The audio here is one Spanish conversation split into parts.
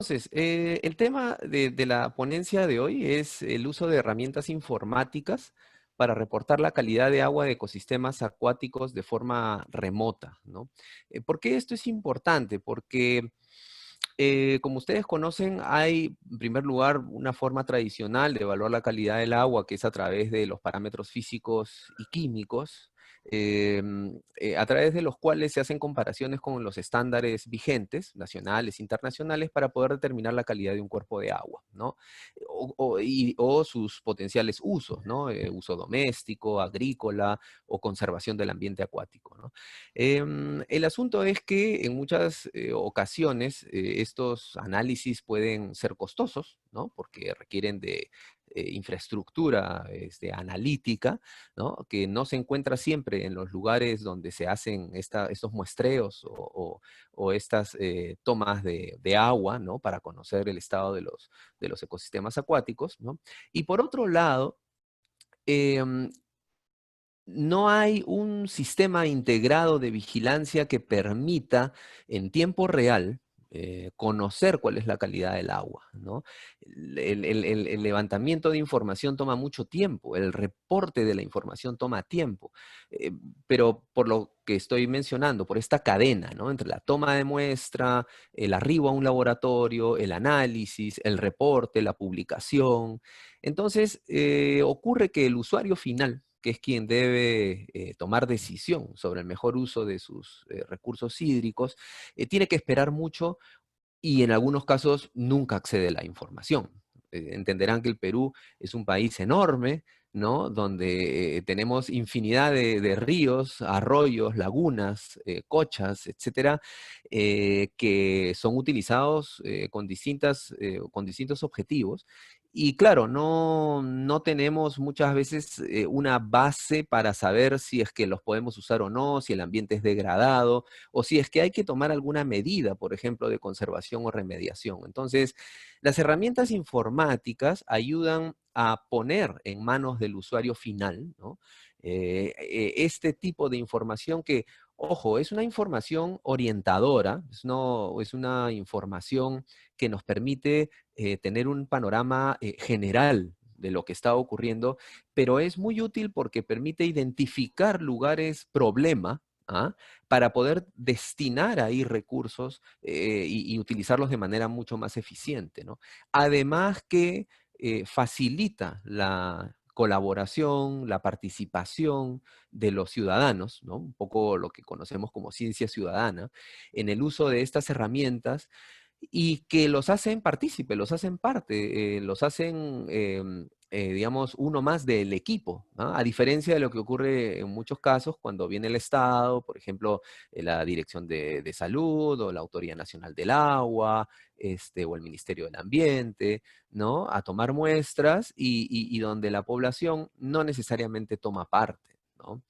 Entonces, el tema de la ponencia de hoy es el uso de herramientas informáticas para reportar la calidad de agua de ecosistemas acuáticos de forma remota, ¿no? ¿Por qué esto es importante? Porque, como ustedes conocen, hay, en primer lugar, una forma tradicional de evaluar la calidad del agua, que es a través de los parámetros físicos y químicos, a través de los cuales se hacen comparaciones con los estándares vigentes, nacionales, internacionales, para poder determinar la calidad de un cuerpo de agua, ¿no? O sus potenciales usos, ¿no? Uso doméstico, agrícola o conservación del ambiente acuático, ¿no? El asunto es que en muchas ocasiones estos análisis pueden ser costosos, ¿no? Porque requieren de infraestructura analítica, ¿no? Que no se encuentra siempre en los lugares donde se hacen estos muestreos o estas tomas de agua, ¿no? Para conocer el estado de los ecosistemas acuáticos, ¿no? Y por otro lado, em, no hay un sistema integrado de vigilancia que permita en tiempo real conocer cuál es la calidad del agua, ¿no? El levantamiento de información toma mucho tiempo, el reporte de la información toma tiempo, eh, pero por lo que estoy mencionando, por esta cadena, ¿no? Entre la toma de muestra, el arribo a un laboratorio, el análisis, el reporte, la publicación. Entonces, ocurre que el usuario final, que es quien debe tomar decisión sobre el mejor uso de sus recursos hídricos, tiene que esperar mucho y en algunos casos nunca accede a la información. Entenderán que el Perú es un país enorme, ¿no? Donde tenemos infinidad de ríos, arroyos, lagunas, cochas, etcétera, que son utilizados con distintos objetivos. Y claro, no tenemos muchas veces una base para saber si es que los podemos usar o no, si el ambiente es degradado, o si es que hay que tomar alguna medida, por ejemplo, de conservación o remediación. Entonces, las herramientas informáticas ayudan a poner en manos del usuario final, ¿no? Este tipo de información que, ojo, es una información orientadora, es una información que nos permite tener un panorama general de lo que está ocurriendo, pero es muy útil porque permite identificar lugares problema, ¿ah? Para poder destinar ahí recursos y utilizarlos de manera mucho más eficiente, ¿no? Además que facilita la colaboración, la participación de los ciudadanos, ¿no? Un poco lo que conocemos como ciencia ciudadana, en el uso de estas herramientas y que los hacen partícipe, los hacen parte, los hacen, digamos, uno más del equipo, ¿no? A diferencia de lo que ocurre en muchos casos cuando viene el Estado, por ejemplo, la Dirección de Salud o la Autoridad Nacional del Agua, o el Ministerio del Ambiente, ¿no? A tomar muestras y donde la población no necesariamente toma parte, ¿no?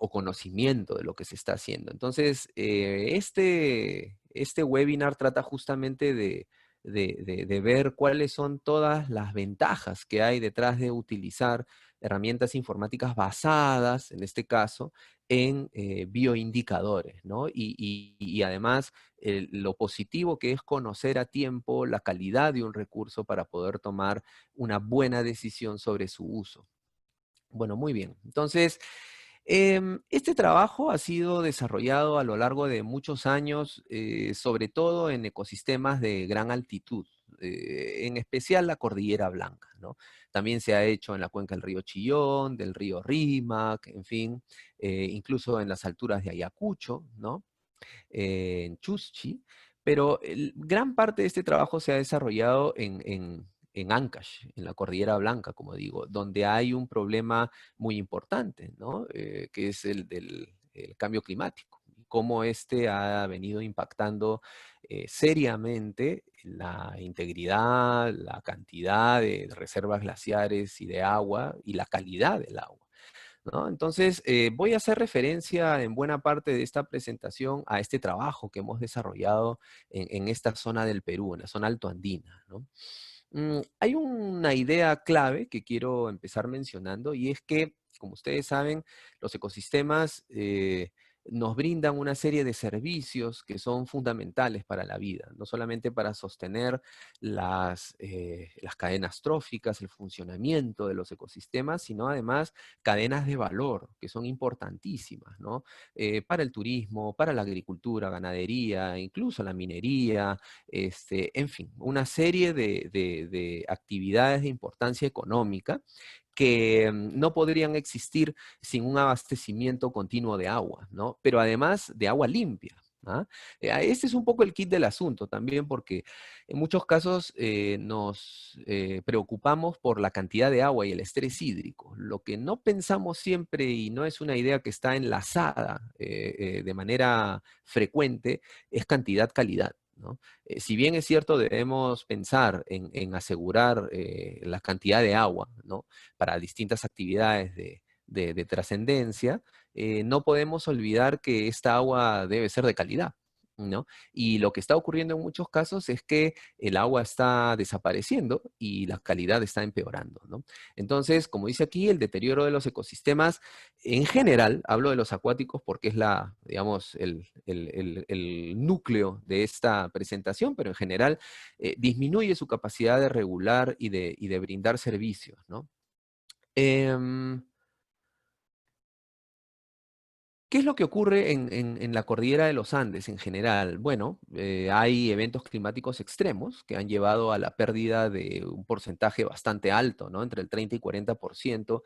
O conocimiento de lo que se está haciendo. Entonces, este webinar trata justamente de ver cuáles son todas las ventajas que hay detrás de utilizar herramientas informáticas basadas, en este caso, en bioindicadores, ¿no? Y además, lo positivo que es conocer a tiempo la calidad de un recurso para poder tomar una buena decisión sobre su uso. Bueno, muy bien. Entonces, este trabajo ha sido desarrollado a lo largo de muchos años, sobre todo en ecosistemas de gran altitud, en especial la Cordillera Blanca, ¿no? También se ha hecho en la cuenca del río Chillón, del río Rímac, en fin, incluso en las alturas de Ayacucho, ¿no? En Chuschi, pero gran parte de este trabajo se ha desarrollado en Ancash, en la Cordillera Blanca, como digo, donde hay un problema muy importante, ¿no? Que es el cambio climático, y cómo este ha venido impactando seriamente la integridad, la cantidad de reservas glaciares y de agua y la calidad del agua, ¿no? Entonces, voy a hacer referencia en buena parte de esta presentación a este trabajo que hemos desarrollado en esta zona del Perú, en la zona altoandina, ¿no? Hay una idea clave que quiero empezar mencionando y es que, como ustedes saben, los ecosistemas nos brindan una serie de servicios que son fundamentales para la vida, no solamente para sostener las cadenas tróficas, el funcionamiento de los ecosistemas, sino además cadenas de valor que son importantísimas, ¿no? Para el turismo, para la agricultura, ganadería, incluso la minería, en fin, una serie de actividades de importancia económica que no podrían existir sin un abastecimiento continuo de agua, ¿no? Pero además de agua limpia. ¿Ah? Este es un poco el kit del asunto también, porque en muchos casos nos preocupamos por la cantidad de agua y el estrés hídrico. Lo que no pensamos siempre, y no es una idea que está enlazada de manera frecuente, es cantidad-calidad, ¿no? Si bien es cierto, debemos pensar en asegurar la cantidad de agua, ¿no? Para distintas actividades de trascendencia, no podemos olvidar que esta agua debe ser de calidad, ¿no? Y lo que está ocurriendo en muchos casos es que el agua está desapareciendo y la calidad está empeorando, ¿no? Entonces, como dice aquí, el deterioro de los ecosistemas en general, hablo de los acuáticos porque es digamos, el núcleo de esta presentación, pero en general disminuye su capacidad de regular y de brindar servicios, ¿no? Em, ¿Qué es lo que ocurre en la cordillera de los Andes en general? Bueno, hay eventos climáticos extremos que han llevado a la pérdida de un porcentaje bastante alto, ¿no? Entre el 30 y 40%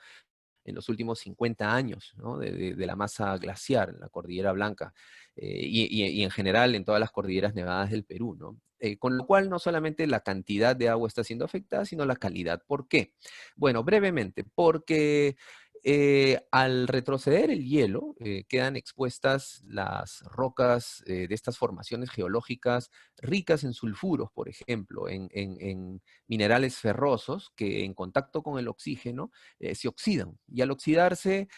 en los últimos 50 años, ¿no? de la masa glaciar en la Cordillera Blanca y en general en todas las cordilleras nevadas del Perú, ¿no? Con lo cual no solamente la cantidad de agua está siendo afectada, sino la calidad. ¿Por qué? Bueno, brevemente, porque al retroceder el hielo, quedan expuestas las rocas de estas formaciones geológicas ricas en sulfuros, por ejemplo, en minerales ferrosos que en contacto con el oxígeno se oxidan. Y al oxidarse,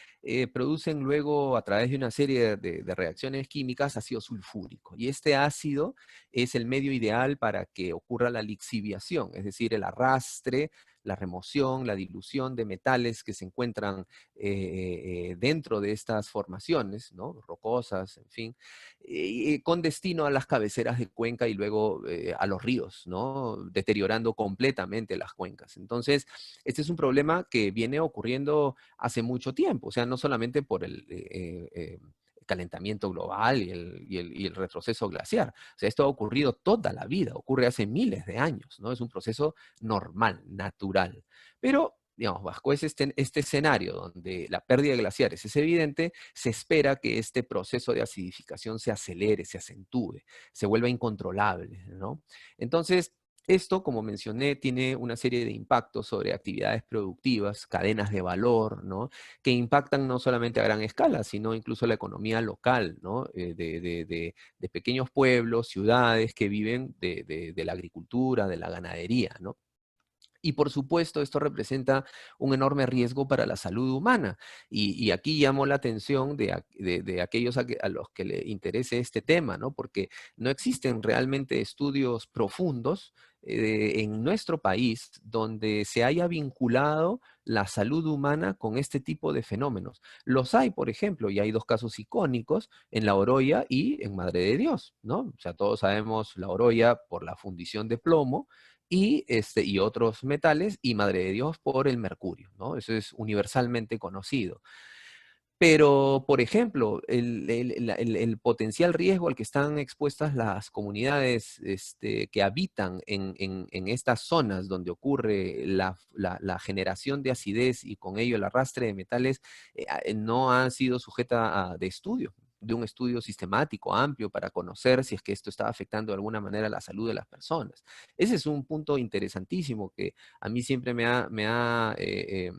producen luego, a través de una serie de reacciones químicas, ácido sulfúrico. Y este ácido es el medio ideal para que ocurra la lixiviación, es decir, el arrastre, la remoción, la dilución de metales que se encuentran dentro de estas formaciones, ¿no? Rocosas, en fin, con destino a las cabeceras de cuenca y luego a los ríos, ¿no? Deteriorando completamente las cuencas. Entonces, este es un problema que viene ocurriendo hace mucho tiempo, o sea, no solamente por el calentamiento global y el retroceso glaciar. O sea, esto ha ocurrido toda la vida, ocurre hace miles de años, ¿no? Es un proceso normal, natural. Pero, digamos, bajo este escenario donde la pérdida de glaciares es evidente, se espera que este proceso de acidificación se acelere, se acentúe, se vuelva incontrolable, ¿no? Entonces, esto, como mencioné, tiene una serie de impactos sobre actividades productivas, cadenas de valor, ¿no? Que impactan no solamente a gran escala, sino incluso la economía local, ¿no? De pequeños pueblos, ciudades que viven de la agricultura, de la ganadería, ¿no? Y por supuesto, esto representa un enorme riesgo para la salud humana. Y aquí llamo la atención de aquellos a los que le interese este tema, ¿no? Porque no existen realmente estudios profundos en nuestro país donde se haya vinculado la salud humana con este tipo de fenómenos. Los hay, por ejemplo, y hay dos casos icónicos en La Oroya y en Madre de Dios, ¿no? O sea, todos sabemos La Oroya por la fundición de plomo, y otros metales, y Madre de Dios por el mercurio, ¿no? Eso es universalmente conocido. Pero, por ejemplo, el potencial riesgo al que están expuestas las comunidades que habitan en estas zonas donde ocurre la generación de acidez y con ello el arrastre de metales, no ha sido sujeta de un estudio sistemático, amplio, para conocer si es que esto está afectando de alguna manera la salud de las personas. Ese es un punto interesantísimo que a mí siempre me ha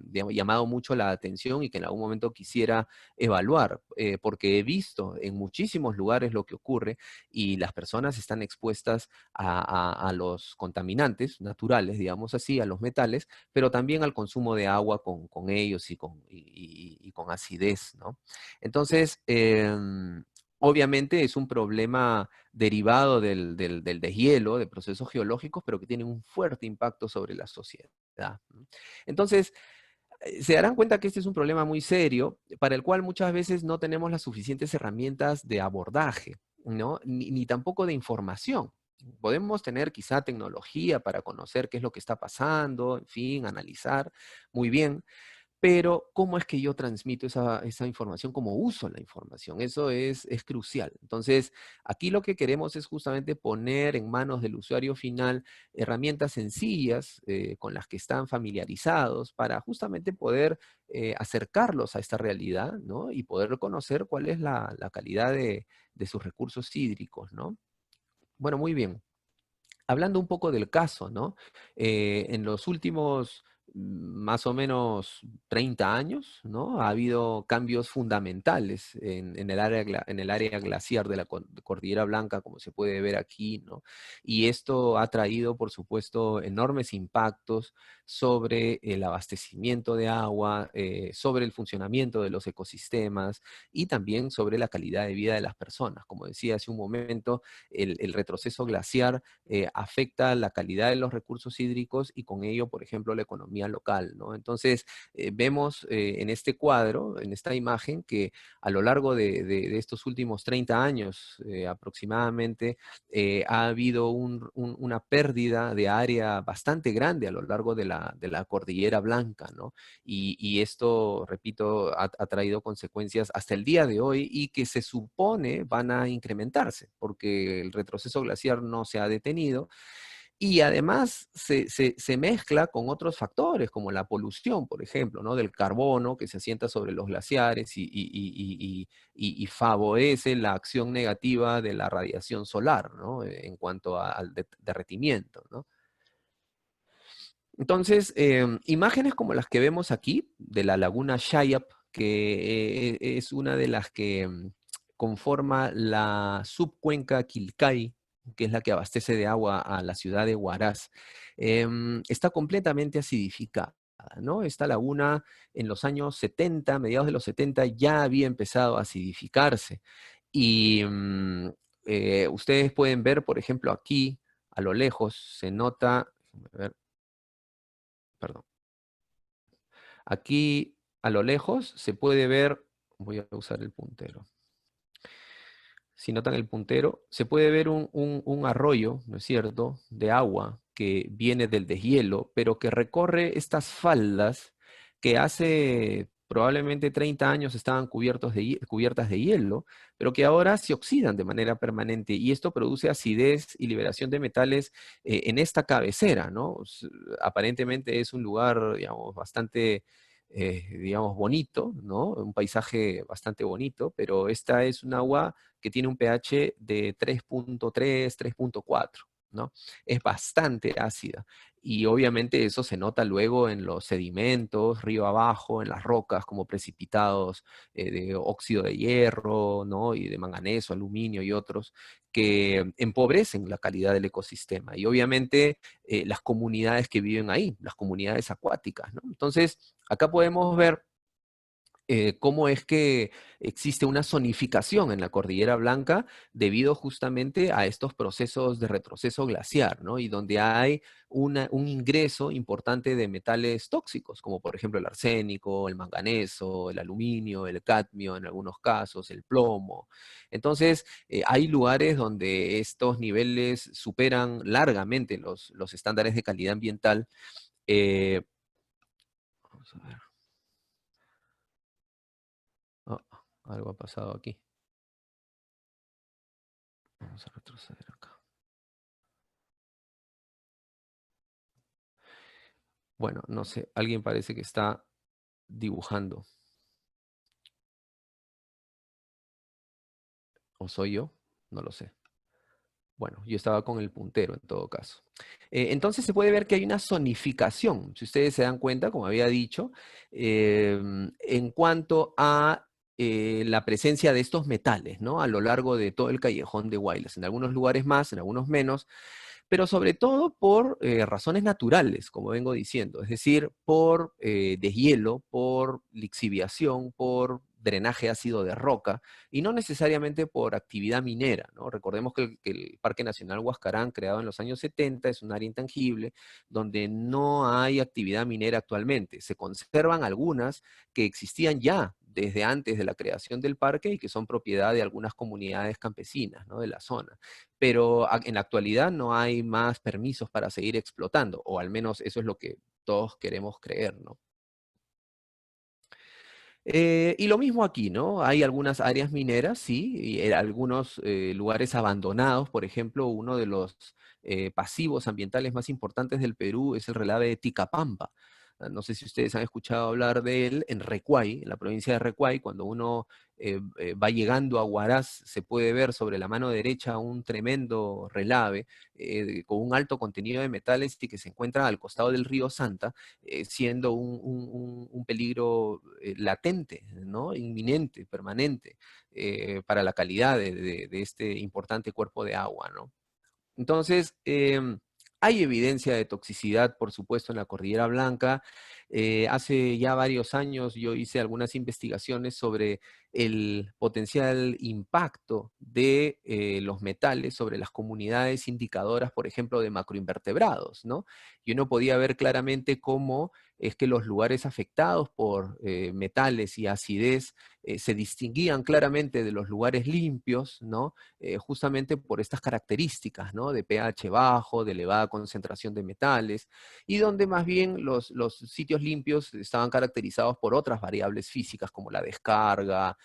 digamos, llamado mucho la atención y que en algún momento quisiera evaluar, porque he visto en muchísimos lugares lo que ocurre y las personas están expuestas a los contaminantes naturales, digamos así, a los metales, pero también al consumo de agua con ellos y con acidez, ¿no? Entonces, obviamente es un problema derivado del deshielo, de procesos geológicos, pero que tiene un fuerte impacto sobre la sociedad, ¿no? Entonces, Se darán cuenta que este es un problema muy serio, para el cual muchas veces no tenemos las suficientes herramientas de abordaje, ¿no? Ni tampoco de información. Podemos tener quizá tecnología para conocer qué es lo que está pasando, en fin, analizar muy bien, pero ¿cómo es que yo transmito esa información? ¿Cómo uso la información? Eso es crucial. Entonces, aquí lo que queremos es justamente poner en manos del usuario final herramientas sencillas con las que están familiarizados para justamente poder acercarlos a esta realidad, ¿no? Y poder conocer cuál es la calidad de sus recursos hídricos, ¿no? Bueno, muy bien. Hablando un poco del caso, ¿no? En los últimos más o menos 30 años, ¿no? Ha habido cambios fundamentales en el área, en el área glaciar de la Cordillera Blanca, como se puede ver aquí, ¿no? Y esto ha traído, por supuesto, enormes impactos sobre el abastecimiento de agua, sobre el funcionamiento de los ecosistemas y también sobre la calidad de vida de las personas. Como decía hace un momento, el retroceso glaciar afecta la calidad de los recursos hídricos y con ello, por ejemplo, la economía local, ¿no? Entonces, vemos en este cuadro, en esta imagen, que a lo largo de estos últimos 30 años aproximadamente, ha habido una pérdida de área bastante grande a lo largo de la Cordillera Blanca, ¿no? Y esto, repito, ha traído consecuencias hasta el día de hoy y que se supone van a incrementarse, porque el retroceso glaciar no se ha detenido y además se mezcla con otros factores, como la polución, por ejemplo, ¿no? Del carbono que se asienta sobre los glaciares y favorece la acción negativa de la radiación solar, ¿no? En cuanto al derretimiento, ¿no? Entonces, imágenes como las que vemos aquí, de la laguna Shayap, que es una de las que conforma la subcuenca Quilcay, que es la que abastece de agua a la ciudad de Huaraz, está completamente acidificada, ¿no? Esta laguna en los años 70, mediados de los 70, ya había empezado a acidificarse. Y ustedes pueden ver, por ejemplo, aquí, a lo lejos, se nota, déjenme ver, perdón. Aquí a lo lejos se puede ver, voy a usar el puntero. Si notan el puntero, se puede ver un arroyo, ¿no es cierto?, de agua que viene del deshielo, pero que recorre estas faldas que hace probablemente 30 años estaban cubiertas de hielo, pero que ahora se oxidan de manera permanente y esto produce acidez y liberación de metales en esta cabecera, ¿no? Aparentemente es un lugar, digamos, bastante digamos, bonito, ¿no? Un paisaje bastante bonito, pero esta es un agua que tiene un pH de 3.3, 3.4, ¿no? Es bastante ácida. Y obviamente eso se nota luego en los sedimentos, río abajo, en las rocas como precipitados de óxido de hierro, ¿no? Y de manganeso, aluminio y otros, que empobrecen la calidad del ecosistema. Y obviamente las comunidades que viven ahí, las comunidades acuáticas, ¿no? Entonces, acá podemos ver cómo es que existe una zonificación en la Cordillera Blanca debido justamente a estos procesos de retroceso glaciar, ¿no? Y donde hay un ingreso importante de metales tóxicos, como por ejemplo el arsénico, el manganeso, el aluminio, el cadmio en algunos casos, el plomo. Entonces, hay lugares donde estos niveles superan largamente los estándares de calidad ambiental. Eh, vamos a ver. Oh, algo ha pasado aquí. Vamos a retroceder acá. Bueno, no sé, alguien parece que está dibujando. ¿O soy yo? No lo sé. Bueno, yo estaba con el puntero en todo caso. Entonces se puede ver que hay una zonificación, si ustedes se dan cuenta, como había dicho, en cuanto a la presencia de estos metales, ¿no? A lo largo de todo el callejón de Guaylas. En algunos lugares más, en algunos menos, pero sobre todo por razones naturales, como vengo diciendo, es decir, por deshielo, por lixiviación, por drenaje ácido de roca, y no necesariamente por actividad minera, ¿no? Recordemos que el Parque Nacional Huascarán, creado en los años 70, es un área intangible donde no hay actividad minera actualmente. Se conservan algunas que existían ya desde antes de la creación del parque y que son propiedad de algunas comunidades campesinas, ¿no?, de la zona. Pero en la actualidad no hay más permisos para seguir explotando, o al menos eso es lo que todos queremos creer, ¿no? Y lo mismo aquí, ¿no? Hay algunas áreas mineras, sí, y algunos lugares abandonados. Por ejemplo, uno de los pasivos ambientales más importantes del Perú es el relave de Ticapampa. No sé si ustedes han escuchado hablar de él en Recuay, en la provincia de Recuay. Cuando uno va llegando a Huaraz, se puede ver sobre la mano derecha un tremendo relave con un alto contenido de metales y que se encuentra al costado del río Santa, siendo un peligro latente, ¿no?, inminente, permanente, para la calidad de este importante cuerpo de agua, ¿no? Entonces, hay evidencia de toxicidad, por supuesto, en la Cordillera Blanca. Hace ya varios años yo hice algunas investigaciones sobre el potencial impacto de los metales sobre las comunidades indicadoras, por ejemplo, de macroinvertebrados, ¿no? Y uno podía ver claramente cómo es que los lugares afectados por metales y acidez se distinguían claramente de los lugares limpios, ¿no? Justamente por estas características, ¿no?, de pH bajo, de elevada concentración de metales, y donde más bien los sitios limpios estaban caracterizados por otras variables físicas como la descarga,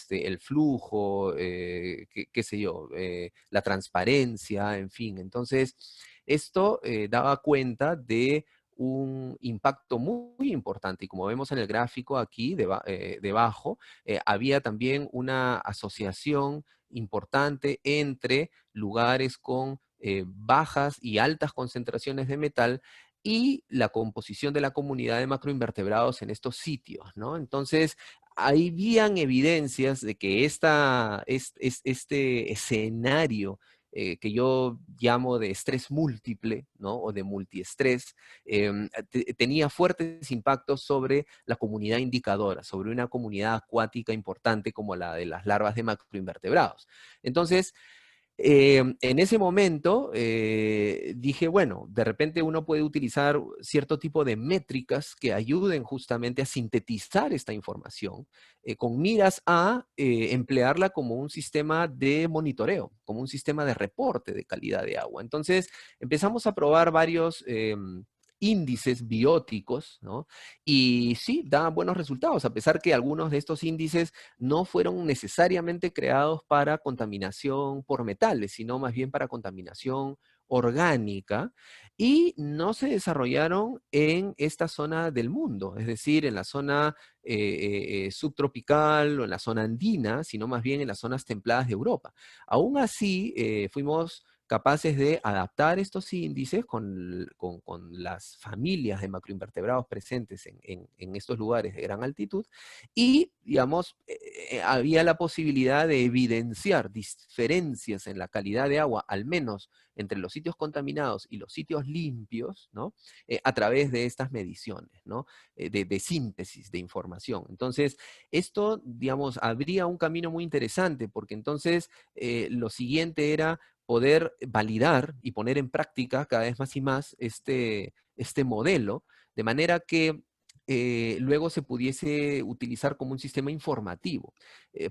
el flujo, qué sé yo, la transparencia, en fin. Entonces, esto daba cuenta de un impacto muy importante, y como vemos en el gráfico aquí debajo, había también una asociación importante entre lugares con bajas y altas concentraciones de metal y la composición de la comunidad de macroinvertebrados en estos sitios, ¿no? Entonces, habían evidencias de que este escenario que yo llamo de estrés múltiple, ¿no?, o de multiestrés, tenía fuertes impactos sobre la comunidad indicadora, sobre una comunidad acuática importante como la de las larvas de macroinvertebrados. Entonces, en ese momento dije, bueno, de repente uno puede utilizar cierto tipo de métricas que ayuden justamente a sintetizar esta información con miras a emplearla como un sistema de monitoreo, como un sistema de reporte de calidad de agua. Entonces empezamos a probar varios índices bióticos, ¿no? Y sí, daban buenos resultados, a pesar que algunos de estos índices no fueron necesariamente creados para contaminación por metales, sino más bien para contaminación orgánica, y no se desarrollaron en esta zona del mundo, es decir, en la zona subtropical o en la zona andina, sino más bien en las zonas templadas de Europa. Aún así, fuimos capaces de adaptar estos índices con las familias de macroinvertebrados presentes en estos lugares de gran altitud, y, digamos, había la posibilidad de evidenciar diferencias en la calidad de agua, al menos entre los sitios contaminados y los sitios limpios, ¿no? A través de estas mediciones, ¿no? De síntesis de información. Entonces, esto, digamos, habría un camino muy interesante, porque entonces lo siguiente era poder validar y poner en práctica cada vez más y más este modelo, de manera que luego se pudiese utilizar como un sistema informativo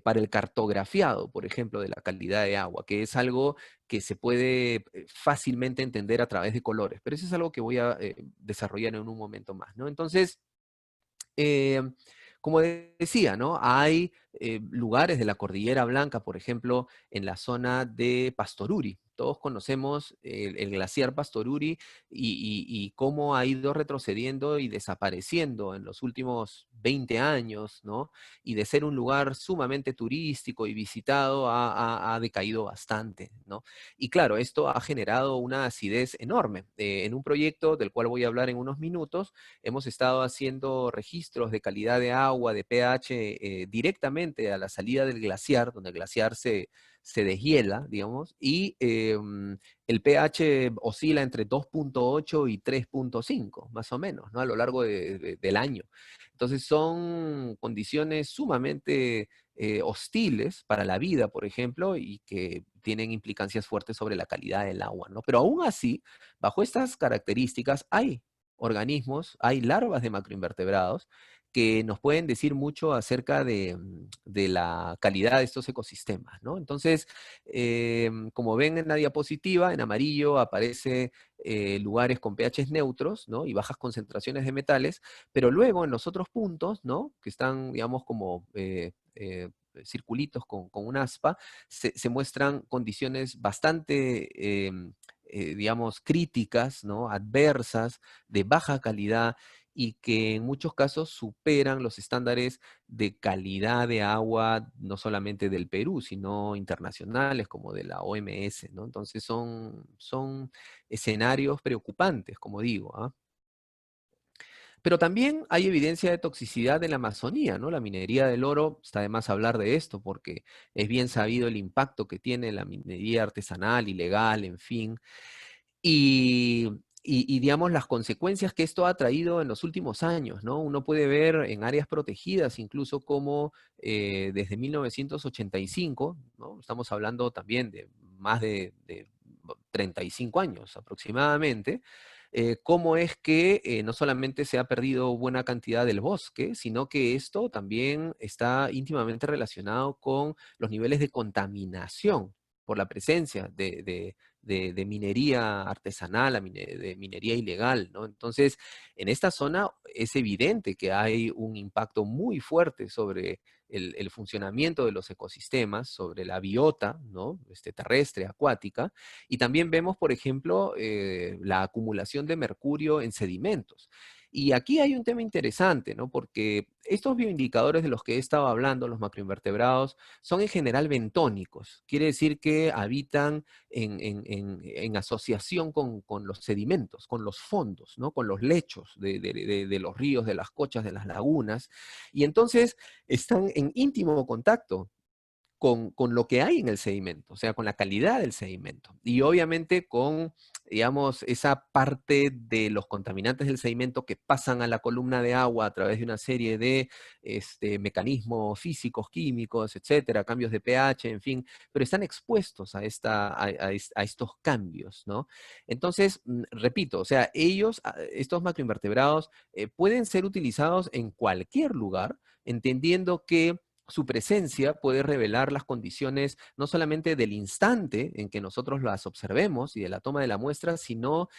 para el cartografiado, por ejemplo, de la calidad de agua, que es algo que se puede fácilmente entender a través de colores, pero eso es algo que voy a desarrollar en un momento más, ¿no? Entonces, eh, como decía, ¿no? Hay lugares de la Cordillera Blanca, por ejemplo, en la zona de Pastoruri. Todos conocemos el glaciar Pastoruri y cómo ha ido retrocediendo y desapareciendo en los últimos 20 años, ¿no? Y de ser un lugar sumamente turístico y visitado, ha decaído bastante, ¿no? Y claro, esto ha generado una acidez enorme. En un proyecto del cual voy a hablar en unos minutos, hemos estado haciendo registros de calidad de agua, de pH, directamente a la salida del glaciar, donde el glaciar se deshiela, digamos, y el pH oscila entre 2,8 y 3,5, más o menos, ¿no? A lo largo del año. Entonces son condiciones sumamente hostiles para la vida, por ejemplo, y que tienen implicancias fuertes sobre la calidad del agua, ¿no? Pero aún así, bajo estas características, hay organismos, hay larvas de macroinvertebrados que nos pueden decir mucho acerca de la calidad de estos ecosistemas, ¿no? Entonces, como ven en la diapositiva, en amarillo aparece lugares con pHs neutros, ¿no? Y bajas concentraciones de metales, pero luego en los otros puntos, ¿no? Que están, digamos, como circulitos con un aspa, se muestran condiciones bastante, digamos, críticas, ¿no? Adversas, de baja calidad, y que en muchos casos superan los estándares de calidad de agua, no solamente del Perú, sino internacionales, como de la OMS, ¿no? Entonces son escenarios preocupantes, como digo, ¿ah? Pero también hay evidencia de toxicidad en la Amazonía, ¿no? La minería del oro, está de más hablar de esto, porque es bien sabido el impacto que tiene la minería artesanal, ilegal, en fin, y, digamos, las consecuencias que esto ha traído en los últimos años, ¿no? Uno puede ver en áreas protegidas, incluso como desde 1985, ¿no? Estamos hablando también de más de 35 años aproximadamente, cómo es que no solamente se ha perdido buena cantidad del bosque, sino que esto también está íntimamente relacionado con los niveles de contaminación por la presencia de minería artesanal, de minería ilegal, ¿no? Entonces, en esta zona es evidente que hay un impacto muy fuerte sobre el funcionamiento de los ecosistemas, sobre la biota, ¿no? Terrestre, acuática, y también vemos, por ejemplo, la acumulación de mercurio en sedimentos. Y aquí hay un tema interesante, ¿no? Porque estos bioindicadores de los que he estado hablando, los macroinvertebrados, son en general bentónicos. Quiere decir que habitan en asociación con los sedimentos, con los fondos, ¿no? Con los lechos de los ríos, de las cochas, de las lagunas. Y entonces están en íntimo contacto con lo que hay en el sedimento, o sea, con la calidad del sedimento. Y obviamente con, digamos, esa parte de los contaminantes del sedimento que pasan a la columna de agua a través de una serie de mecanismos físicos, químicos, etcétera, cambios de pH, en fin, pero están expuestos a estos cambios, ¿no? Entonces, repito, o sea, estos macroinvertebrados, pueden ser utilizados en cualquier lugar, entendiendo que su presencia puede revelar las condiciones no solamente del instante en que nosotros las observemos y de la toma de la muestra, sino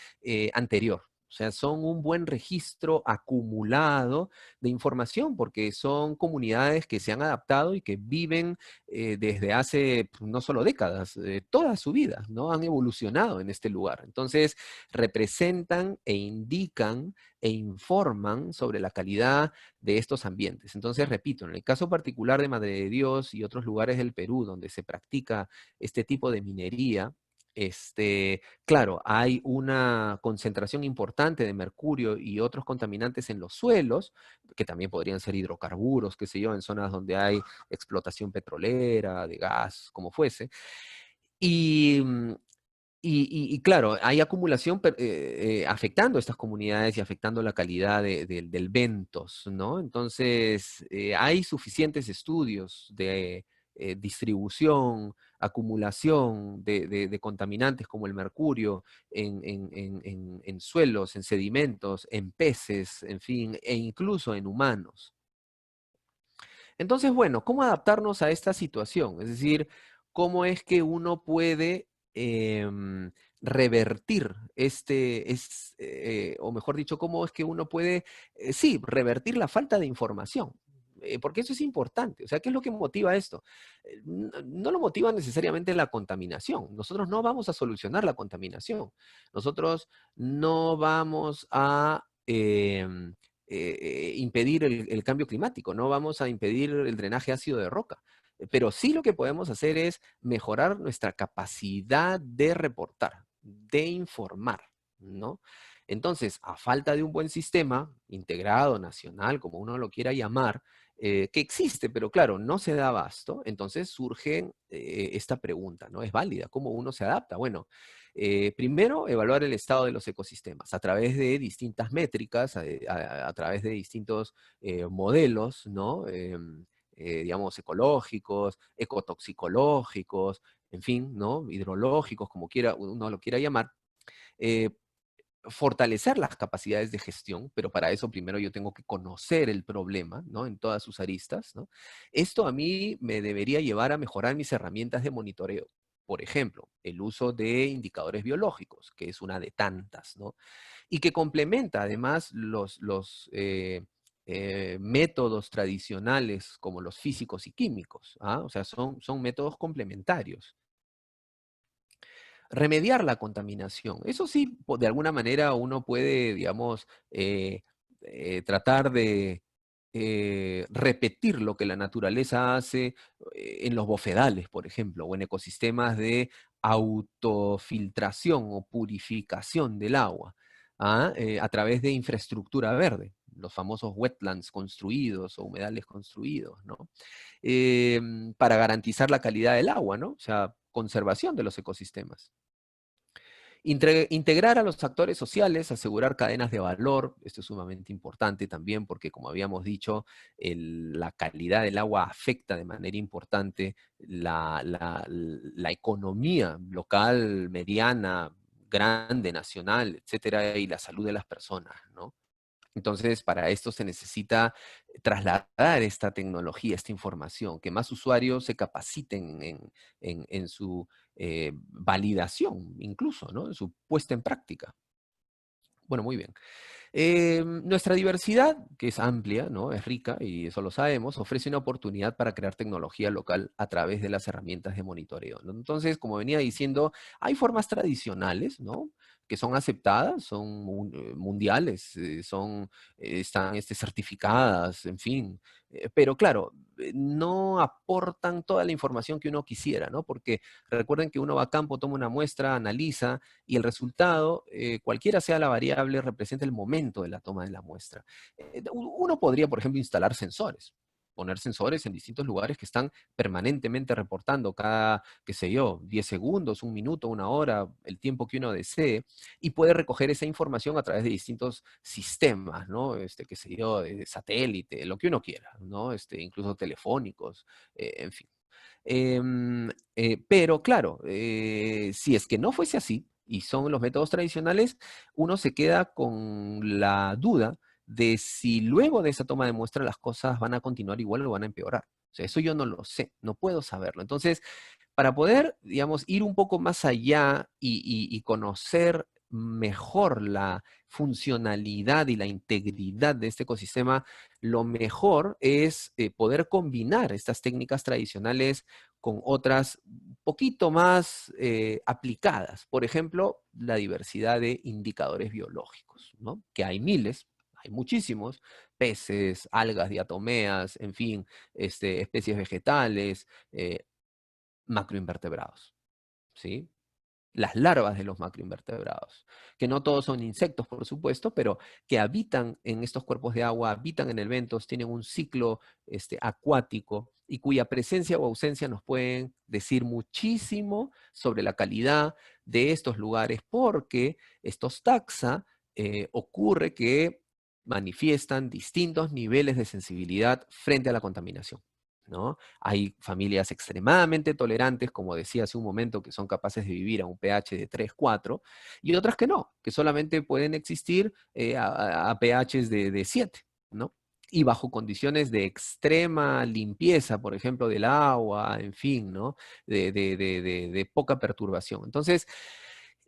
anterior. O sea, son un buen registro acumulado de información porque son comunidades que se han adaptado y que viven desde hace no solo décadas, toda su vida, ¿no? Han evolucionado en este lugar. Entonces, representan e indican e informan sobre la calidad de estos ambientes. Entonces, repito, en el caso particular de Madre de Dios y otros lugares del Perú donde se practica este tipo de minería, claro, hay una concentración importante de mercurio y otros contaminantes en los suelos, que también podrían ser hidrocarburos, qué sé yo, en zonas donde hay explotación petrolera, de gas, como fuese. Y, y claro, hay acumulación afectando estas comunidades y afectando la calidad del ventos, ¿no? Entonces, hay suficientes estudios de distribución, acumulación de contaminantes como el mercurio en suelos, en sedimentos, en peces, en fin, e incluso en humanos. Entonces, bueno, ¿cómo adaptarnos a esta situación? Es decir, ¿cómo es que uno puede revertir o mejor dicho, cómo es que uno puede, sí, revertir la falta de información? Porque eso es importante. O sea, ¿qué es lo que motiva esto? No lo motiva necesariamente la contaminación. Nosotros no vamos a solucionar la contaminación. Nosotros no vamos a impedir el cambio climático, no vamos a impedir el drenaje ácido de roca, pero sí lo que podemos hacer es mejorar nuestra capacidad de reportar, de informar, ¿no? Entonces, a falta de un buen sistema integrado, nacional, como uno lo quiera llamar, que existe, pero claro, no se da abasto, entonces surge esta pregunta, ¿no? Es válida, ¿cómo uno se adapta? Bueno, primero, evaluar el estado de los ecosistemas a través de distintas métricas, a través de distintos modelos, ¿no? Digamos, ecológicos, ecotoxicológicos, en fin, ¿no? Hidrológicos, como quiera, uno lo quiera llamar. eh, Fortalecer las capacidades de gestión, pero para eso primero yo tengo que conocer el problema, ¿no? En todas sus aristas, ¿no? Esto a mí me debería llevar a mejorar mis herramientas de monitoreo. Por ejemplo, el uso de indicadores biológicos, que es una de tantas, ¿no? Y que complementa además los métodos tradicionales como los físicos y químicos, ¿ah? O sea, son métodos complementarios. Remediar la contaminación. Eso sí, de alguna manera uno puede, digamos, tratar de repetir lo que la naturaleza hace en los bofedales, por ejemplo, o en ecosistemas de autofiltración o purificación del agua, ¿ah? A través de infraestructura verde, los famosos wetlands construidos o humedales construidos, ¿no? Para garantizar la calidad del agua, ¿no? O sea, conservación de los ecosistemas. Integrar a los actores sociales, asegurar cadenas de valor, esto es sumamente importante también porque, como habíamos dicho, la calidad del agua afecta de manera importante la economía local, mediana, grande, nacional, etcétera, y la salud de las personas, ¿no? Entonces, para esto se necesita trasladar esta tecnología, esta información, que más usuarios se capaciten en su validación, incluso, ¿no? En su puesta en práctica. Bueno, muy bien. Nuestra diversidad, que es amplia, ¿no? Es rica, y eso lo sabemos, ofrece una oportunidad para crear tecnología local a través de las herramientas de monitoreo, ¿no? Entonces, como venía diciendo, hay formas tradicionales, ¿no? Que son aceptadas, son mundiales, están certificadas, en fin. Pero claro, no aportan toda la información que uno quisiera, ¿no? Porque recuerden que uno va a campo, toma una muestra, analiza, y el resultado, cualquiera sea la variable, representa el momento de la toma de la muestra. Uno podría, por ejemplo, instalar sensores, poner sensores en distintos lugares que están permanentemente reportando cada, qué sé yo, 10 segundos, un minuto, una hora, el tiempo que uno desee, y puede recoger esa información a través de distintos sistemas, ¿no? Qué sé yo, de satélite, lo que uno quiera, ¿no? Incluso telefónicos, en fin. Pero claro, si es que no fuese así, y son los métodos tradicionales, uno se queda con la duda de si luego de esa toma de muestra las cosas van a continuar igual o van a empeorar. O sea, eso yo no lo sé, no puedo saberlo. Entonces, para poder, digamos, ir un poco más allá y conocer mejor la funcionalidad y la integridad de este ecosistema, lo mejor es poder combinar estas técnicas tradicionales con otras un poquito más aplicadas. Por ejemplo, la diversidad de indicadores biológicos, ¿no? Que hay miles, hay muchísimos, peces, algas, diatomeas, en fin, especies vegetales, macroinvertebrados, ¿sí? Las larvas de los macroinvertebrados, que no todos son insectos, por supuesto, pero que habitan en estos cuerpos de agua, habitan en eventos, tienen un ciclo acuático y cuya presencia o ausencia nos pueden decir muchísimo sobre la calidad de estos lugares, porque estos taxa ocurre que manifiestan distintos niveles de sensibilidad frente a la contaminación, ¿no? Hay familias extremadamente tolerantes, como decía hace un momento, que son capaces de vivir a un pH de 3, 4, y otras que no, que solamente pueden existir a pHs de 7, ¿no? Y bajo condiciones de extrema limpieza, por ejemplo, del agua, en fin, ¿no? De poca perturbación. Entonces,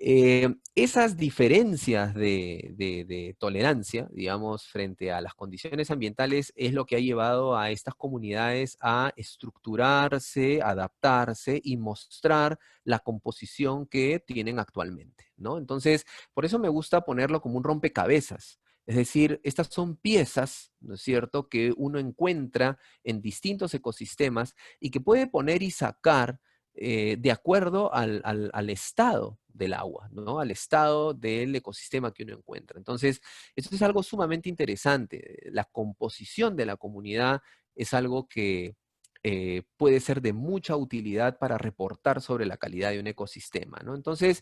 esas diferencias de tolerancia, digamos, frente a las condiciones ambientales es lo que ha llevado a estas comunidades a estructurarse, adaptarse y mostrar la composición que tienen actualmente, ¿no? Entonces, por eso me gusta ponerlo como un rompecabezas. Es decir, estas son piezas, ¿no es cierto?, que uno encuentra en distintos ecosistemas y que puede poner y sacar de acuerdo al estado del agua, ¿no? Al estado del ecosistema que uno encuentra. Entonces, esto es algo sumamente interesante. La composición de la comunidad es algo que puede ser de mucha utilidad para reportar sobre la calidad de un ecosistema, ¿no? Entonces,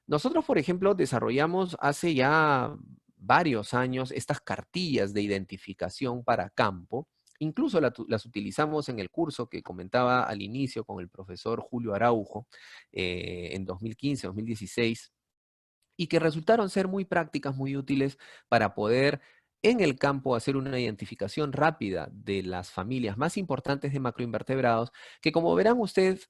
nosotros, por ejemplo, desarrollamos hace ya varios años estas cartillas de identificación para campo. Incluso las utilizamos en el curso que comentaba al inicio con el profesor Julio Araujo en 2015, 2016, y que resultaron ser muy prácticas, muy útiles para poder en el campo hacer una identificación rápida de las familias más importantes de macroinvertebrados, que como verán ustedes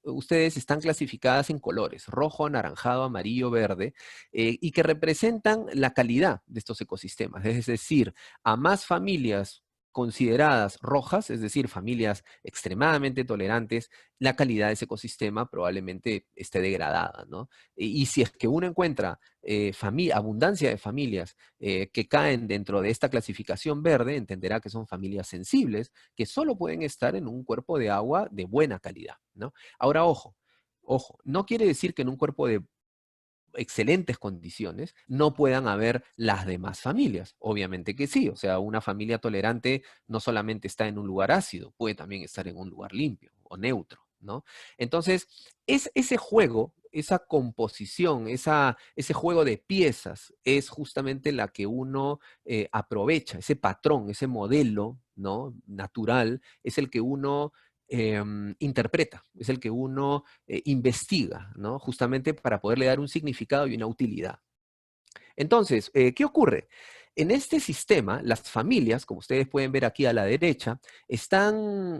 están clasificadas en colores, rojo, anaranjado, amarillo, verde, y que representan la calidad de estos ecosistemas. Es decir, a más familias consideradas rojas, es decir, familias extremadamente tolerantes, la calidad de ese ecosistema probablemente esté degradada, ¿no? Y si es que uno encuentra abundancia de familias que caen dentro de esta clasificación verde, entenderá que son familias sensibles, que solo pueden estar en un cuerpo de agua de buena calidad, ¿no? Ahora, ojo, no quiere decir que en un cuerpo de excelentes condiciones, no puedan haber las demás familias. Obviamente que sí, o sea, una familia tolerante no solamente está en un lugar ácido, puede también estar en un lugar limpio o neutro, ¿no? Entonces, es ese juego, esa composición, ese juego de piezas es justamente la que uno aprovecha, ese patrón, ese modelo, ¿no? Natural, es el que uno interpreta, es el que uno investiga, ¿no? Justamente para poderle dar un significado y una utilidad. Entonces, ¿qué ocurre? En este sistema, las familias, como ustedes pueden ver aquí a la derecha, están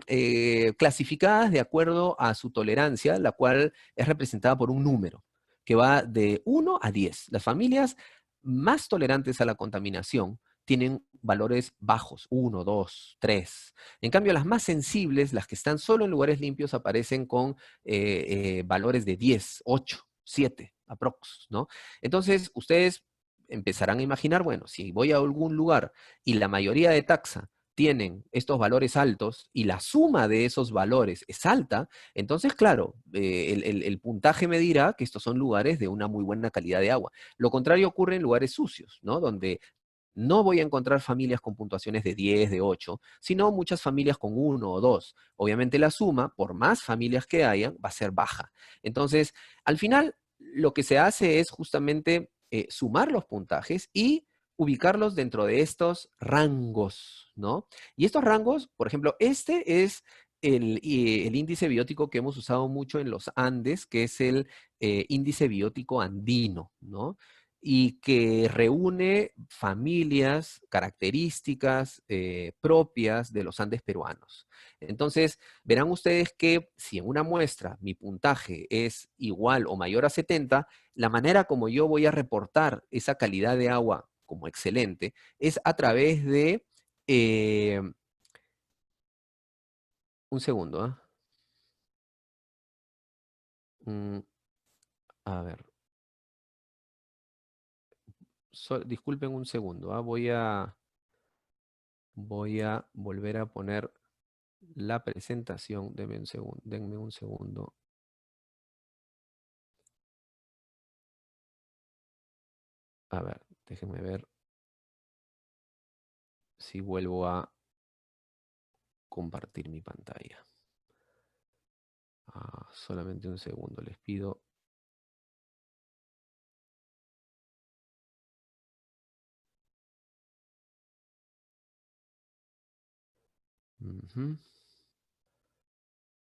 clasificadas de acuerdo a su tolerancia, la cual es representada por un número, que va de 1 a 10. Las familias más tolerantes a la contaminación tienen valores bajos, 1, 2, 3. En cambio, las más sensibles, las que están solo en lugares limpios, aparecen con valores de 10, 8, 7, aprox, ¿no? Entonces, ustedes empezarán a imaginar, bueno, si voy a algún lugar y la mayoría de taxa tienen estos valores altos y la suma de esos valores es alta, entonces, claro, el puntaje me dirá que estos son lugares de una muy buena calidad de agua. Lo contrario ocurre en lugares sucios, ¿no? Donde no voy a encontrar familias con puntuaciones de 10, de 8, sino muchas familias con 1 o 2. Obviamente la suma, por más familias que hayan, va a ser baja. Entonces, al final, lo que se hace es justamente sumar los puntajes y ubicarlos dentro de estos rangos, ¿no? Y estos rangos, por ejemplo, este es el índice biótico que hemos usado mucho en los Andes, que es el índice biótico andino, ¿no? Y que reúne familias, características propias de los Andes peruanos. Entonces, verán ustedes que si en una muestra mi puntaje es igual o mayor a 70, la manera como yo voy a reportar esa calidad de agua como excelente es a través de... un segundo, ¿ah? Mm, a ver, disculpen un segundo, ¿ah? Voy a volver a poner la presentación. Denme un segundo. A ver, déjenme ver si vuelvo a compartir mi pantalla. Solamente un segundo, les pido. Ujú.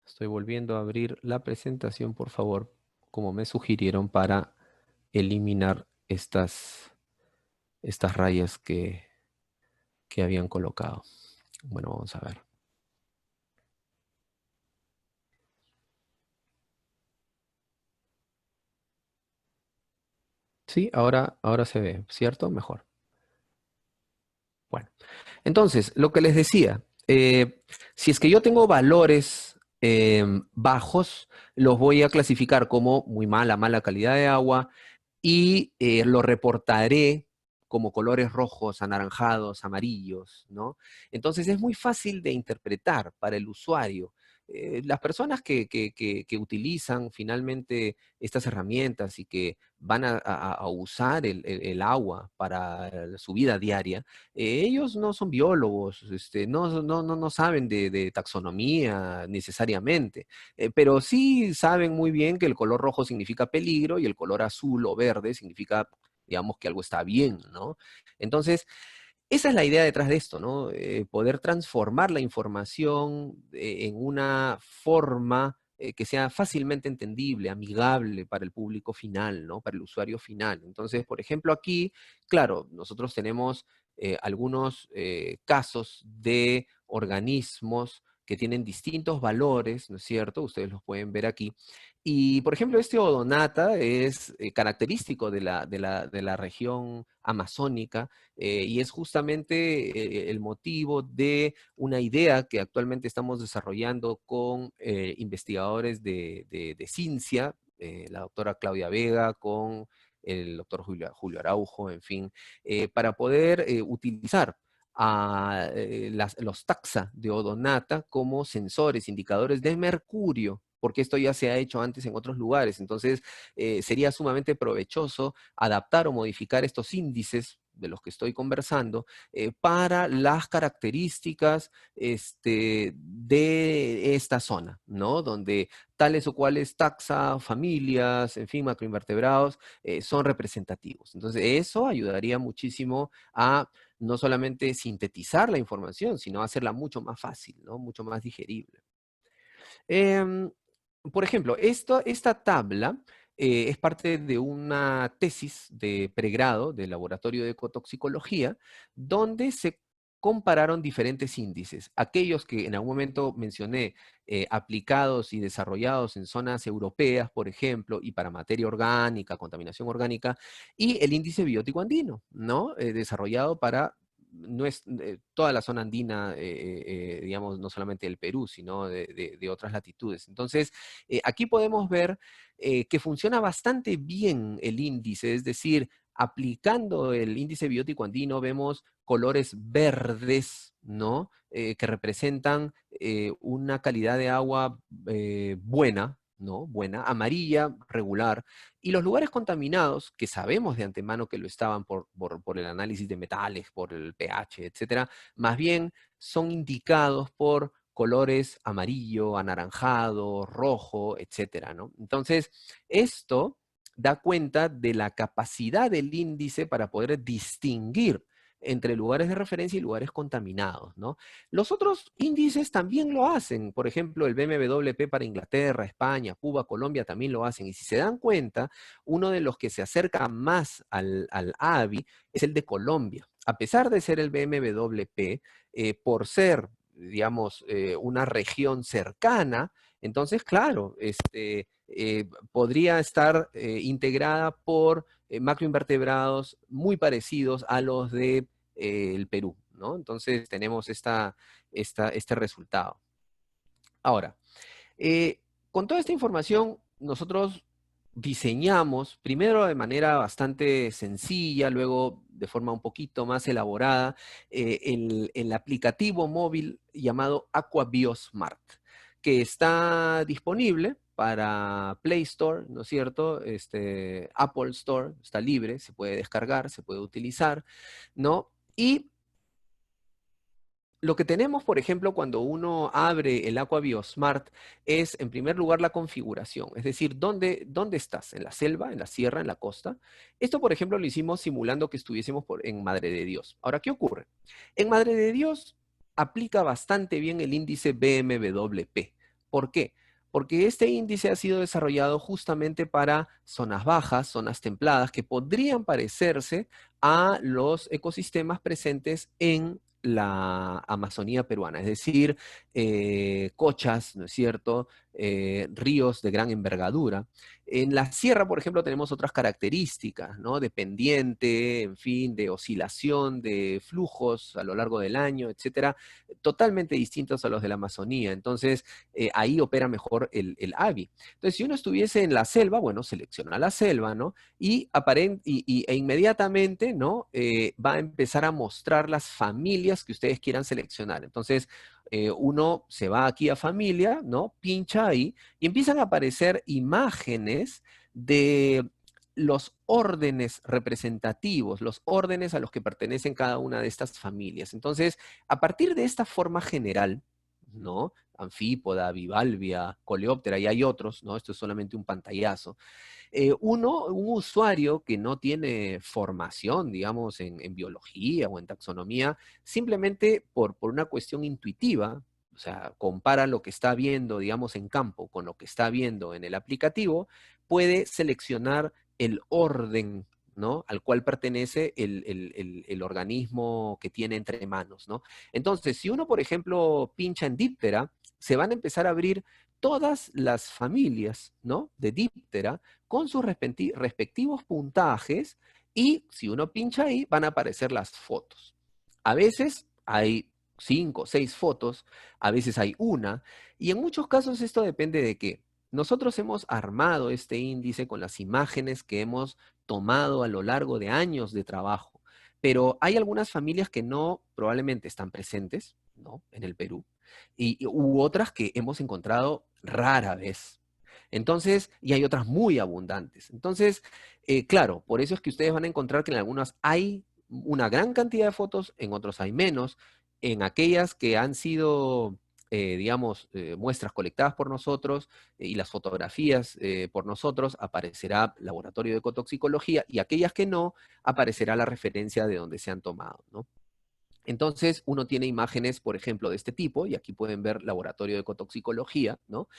Estoy volviendo a abrir la presentación, por favor, como me sugirieron, para eliminar estas rayas que habían colocado. Bueno, vamos a ver. Sí, ahora se ve, ¿cierto? Mejor. Bueno, entonces, lo que les decía, si es que yo tengo valores bajos, los voy a clasificar como muy mala calidad de agua y lo reportaré como colores rojos, anaranjados, amarillos, ¿no? Entonces es muy fácil de interpretar para el usuario las personas que utilizan finalmente estas herramientas y que van a usar el agua para su vida diaria, ellos no son biólogos, no saben de taxonomía necesariamente, pero sí saben muy bien que el color rojo significa peligro y el color azul o verde significa, digamos, que algo está bien, ¿no? Entonces, esa es la idea detrás de esto, ¿no? Poder transformar la información en una forma que sea fácilmente entendible, amigable para el público final, ¿no? Para el usuario final. Entonces, por ejemplo, aquí, claro, nosotros tenemos algunos casos de organismos que tienen distintos valores, ¿no es cierto? Ustedes los pueden ver aquí. Y, por ejemplo, este odonata es característico de la región amazónica, y es justamente el motivo de una idea que actualmente estamos desarrollando con investigadores de ciencia, la doctora Claudia Vega, con el doctor Julio Araujo, en fin, para poder utilizar los taxa de odonata como sensores, indicadores de mercurio, porque esto ya se ha hecho antes en otros lugares. Entonces, sería sumamente provechoso adaptar o modificar estos índices de los que estoy conversando, para las características de esta zona, ¿no? Donde tales o cuales taxa, familias, en fin, macroinvertebrados, son representativos. Entonces, eso ayudaría muchísimo a no solamente sintetizar la información, sino hacerla mucho más fácil, ¿no? Mucho más digerible. Em, por ejemplo, esta tabla es parte de una tesis de pregrado del Laboratorio de Ecotoxicología, donde se compararon diferentes índices, aquellos que en algún momento mencioné, aplicados y desarrollados en zonas europeas, por ejemplo, y para materia orgánica, contaminación orgánica, y el índice biótico andino, ¿no? Desarrollado para toda la zona andina, digamos, no solamente del Perú, sino de otras latitudes. Entonces, aquí podemos ver que funciona bastante bien el índice, es decir, aplicando el índice biótico andino vemos colores verdes, ¿no? Que representan una calidad de agua buena, ¿no? Buena, amarilla, regular, y los lugares contaminados, que sabemos de antemano que lo estaban por el análisis de metales, por el pH, etcétera, más bien son indicados por colores amarillo, anaranjado, rojo, etcétera, ¿no? Entonces, esto da cuenta de la capacidad del índice para poder distinguir entre lugares de referencia y lugares contaminados, ¿no? Los otros índices también lo hacen, por ejemplo, el BMWP para Inglaterra, España, Cuba, Colombia también lo hacen, y si se dan cuenta, uno de los que se acerca más al ABI es el de Colombia. A pesar de ser el BMWP, por ser, digamos, una región cercana, entonces, claro, podría estar integrada por macroinvertebrados muy parecidos a los de el Perú, ¿no? Entonces tenemos este resultado. Ahora, con toda esta información, nosotros diseñamos, primero de manera bastante sencilla, luego de forma un poquito más elaborada, el aplicativo móvil llamado AquaBioSmart, que está disponible para Play Store, ¿no es cierto? Apple Store, está libre, se puede descargar, se puede utilizar, ¿no? Y lo que tenemos, por ejemplo, cuando uno abre el Aqua BioSmart es, en primer lugar, la configuración, es decir, ¿dónde estás? ¿En la selva, en la sierra, en la costa? Esto, por ejemplo, lo hicimos simulando que estuviésemos en Madre de Dios. Ahora, ¿qué ocurre? En Madre de Dios aplica bastante bien el índice BMWP. ¿Por qué? Porque este índice ha sido desarrollado justamente para zonas bajas, zonas templadas, que podrían parecerse a los ecosistemas presentes en la Amazonía peruana, es decir, cochas, ¿no es cierto? Ríos de gran envergadura. En la sierra, por ejemplo, tenemos otras características, ¿no? De pendiente, en fin, de oscilación, de flujos a lo largo del año, etcétera, totalmente distintos a los de la Amazonía. Entonces, ahí opera mejor el AVI. Entonces, si uno estuviese en la selva, bueno, selecciona la selva, ¿no? E inmediatamente, ¿no? Va a empezar a mostrar las familias que ustedes quieran seleccionar. Entonces, uno se va aquí a familia, ¿no? Pincha ahí y empiezan a aparecer imágenes de los órdenes representativos, los órdenes a los que pertenecen cada una de estas familias. Entonces, a partir de esta forma general, ¿no? Anfípoda, bivalvia, coleóptera, y hay otros, ¿no? Esto es solamente un pantallazo. Un usuario que no tiene formación, digamos, en biología o en taxonomía, simplemente por una cuestión intuitiva, o sea, compara lo que está viendo, digamos, en campo con lo que está viendo en el aplicativo, puede seleccionar el orden, ¿no? Al cual pertenece el organismo que tiene entre manos, ¿no? Entonces, si uno, por ejemplo, pincha en díptera, se van a empezar a abrir todas las familias, ¿no? De díptera con sus respectivos puntajes y si uno pincha ahí van a aparecer las fotos. A veces hay 5 o 6 fotos, a veces hay una, y en muchos casos esto depende de qué. Nosotros hemos armado este índice con las imágenes que hemos tomado a lo largo de años de trabajo, pero hay algunas familias que no probablemente están presentes, ¿no? En el Perú, u otras que hemos encontrado rara vez. Entonces, y hay otras muy abundantes. Entonces, claro, por eso es que ustedes van a encontrar que en algunas hay una gran cantidad de fotos, en otros hay menos. En aquellas que han sido, digamos, muestras colectadas por nosotros y las fotografías por nosotros, aparecerá laboratorio de ecotoxicología y aquellas que no, aparecerá la referencia de donde se han tomado, ¿no? Entonces, uno tiene imágenes, por ejemplo, de este tipo, y aquí pueden ver laboratorio de ecotoxicología, ¿no?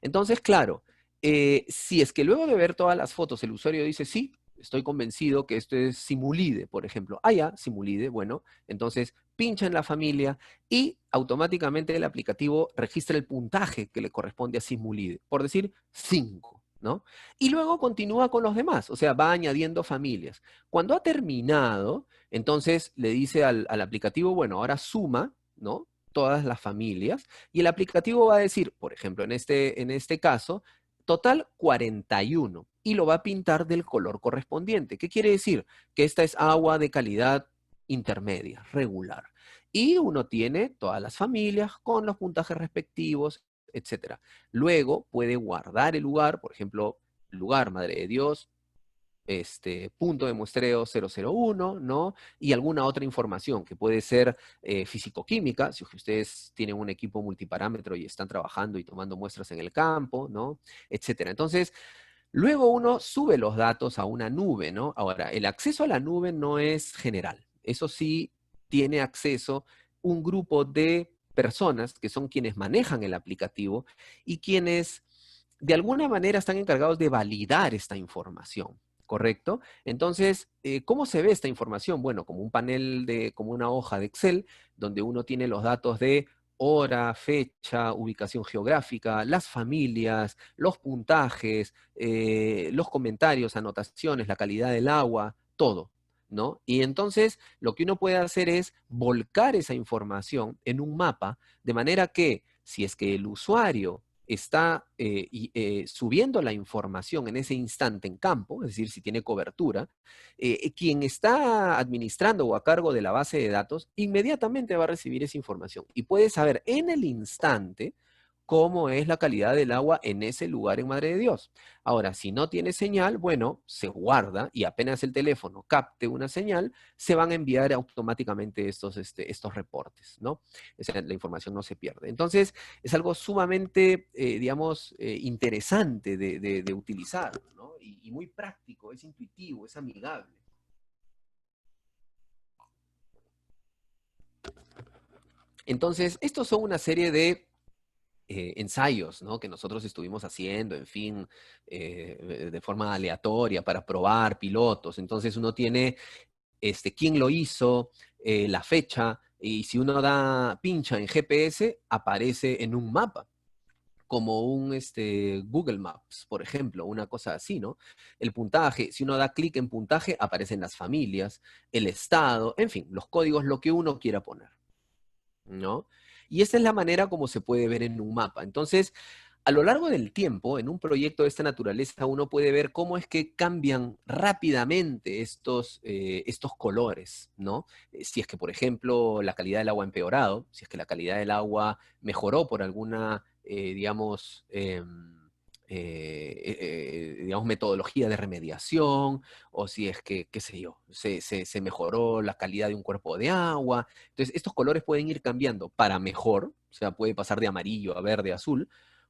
Entonces, claro, si es que luego de ver todas las fotos el usuario dice, sí, estoy convencido que esto es Simulide, por ejemplo. Ah, ya, Simulide, bueno, entonces pincha en la familia y automáticamente el aplicativo registra el puntaje que le corresponde a Simulide, por decir 5, ¿no? Y luego continúa con los demás, o sea, va añadiendo familias. Cuando ha terminado, entonces le dice al aplicativo, bueno, ahora suma, ¿no? Todas las familias y el aplicativo va a decir, por ejemplo, en este caso, total 41 y lo va a pintar del color correspondiente. ¿Qué quiere decir? Que esta es agua de calidad intermedia, regular. Y uno tiene todas las familias con los puntajes respectivos, etcétera. Luego puede guardar el lugar, por ejemplo, lugar Madre de Dios, punto de muestreo 001, ¿no? Y alguna otra información que puede ser físico-química, si ustedes tienen un equipo multiparámetro y están trabajando y tomando muestras en el campo, ¿no? Etcétera. Entonces, luego uno sube los datos a una nube, ¿no? Ahora, el acceso a la nube no es general. Eso sí tiene acceso un grupo de personas que son quienes manejan el aplicativo y quienes de alguna manera están encargados de validar esta información. ¿Correcto? Entonces, ¿cómo se ve esta información? Bueno, como un panel como una hoja de Excel, donde uno tiene los datos de hora, fecha, ubicación geográfica, las familias, los puntajes, los comentarios, anotaciones, la calidad del agua, todo, ¿no? Y entonces lo que uno puede hacer es volcar esa información en un mapa, de manera que si es que el usuario está subiendo la información en ese instante en campo, es decir, si tiene cobertura, quien está administrando o a cargo de la base de datos, inmediatamente va a recibir esa información y puede saber en el instante cómo es la calidad del agua en ese lugar en Madre de Dios. Ahora, si no tiene señal, bueno, se guarda y apenas el teléfono capte una señal, se van a enviar automáticamente estos reportes, ¿no? O sea, la información no se pierde. Entonces, es algo sumamente, digamos, interesante de utilizar, ¿no? Y muy práctico, es intuitivo, es amigable. Entonces, estos son una serie de ensayos, ¿no? Que nosotros estuvimos haciendo, en fin, de forma aleatoria para probar pilotos. Entonces uno tiene quién lo hizo, la fecha, y si uno pincha en GPS, aparece en un mapa, como un Google Maps, por ejemplo, una cosa así, ¿no? El puntaje, si uno da clic en puntaje, aparecen las familias, el estado, en fin, los códigos, lo que uno quiera poner, ¿no? Y esa es la manera como se puede ver en un mapa. Entonces, a lo largo del tiempo, en un proyecto de esta naturaleza, uno puede ver cómo es que cambian rápidamente estos colores, ¿no? Si es que, por ejemplo, la calidad del agua ha empeorado, si es que la calidad del agua mejoró por alguna, digamos, digamos, metodología de remediación, o si es que, qué sé yo, se mejoró la calidad de un cuerpo de agua. Entonces, estos colores pueden ir cambiando para mejor, o sea, puede pasar de amarillo a verde, azul,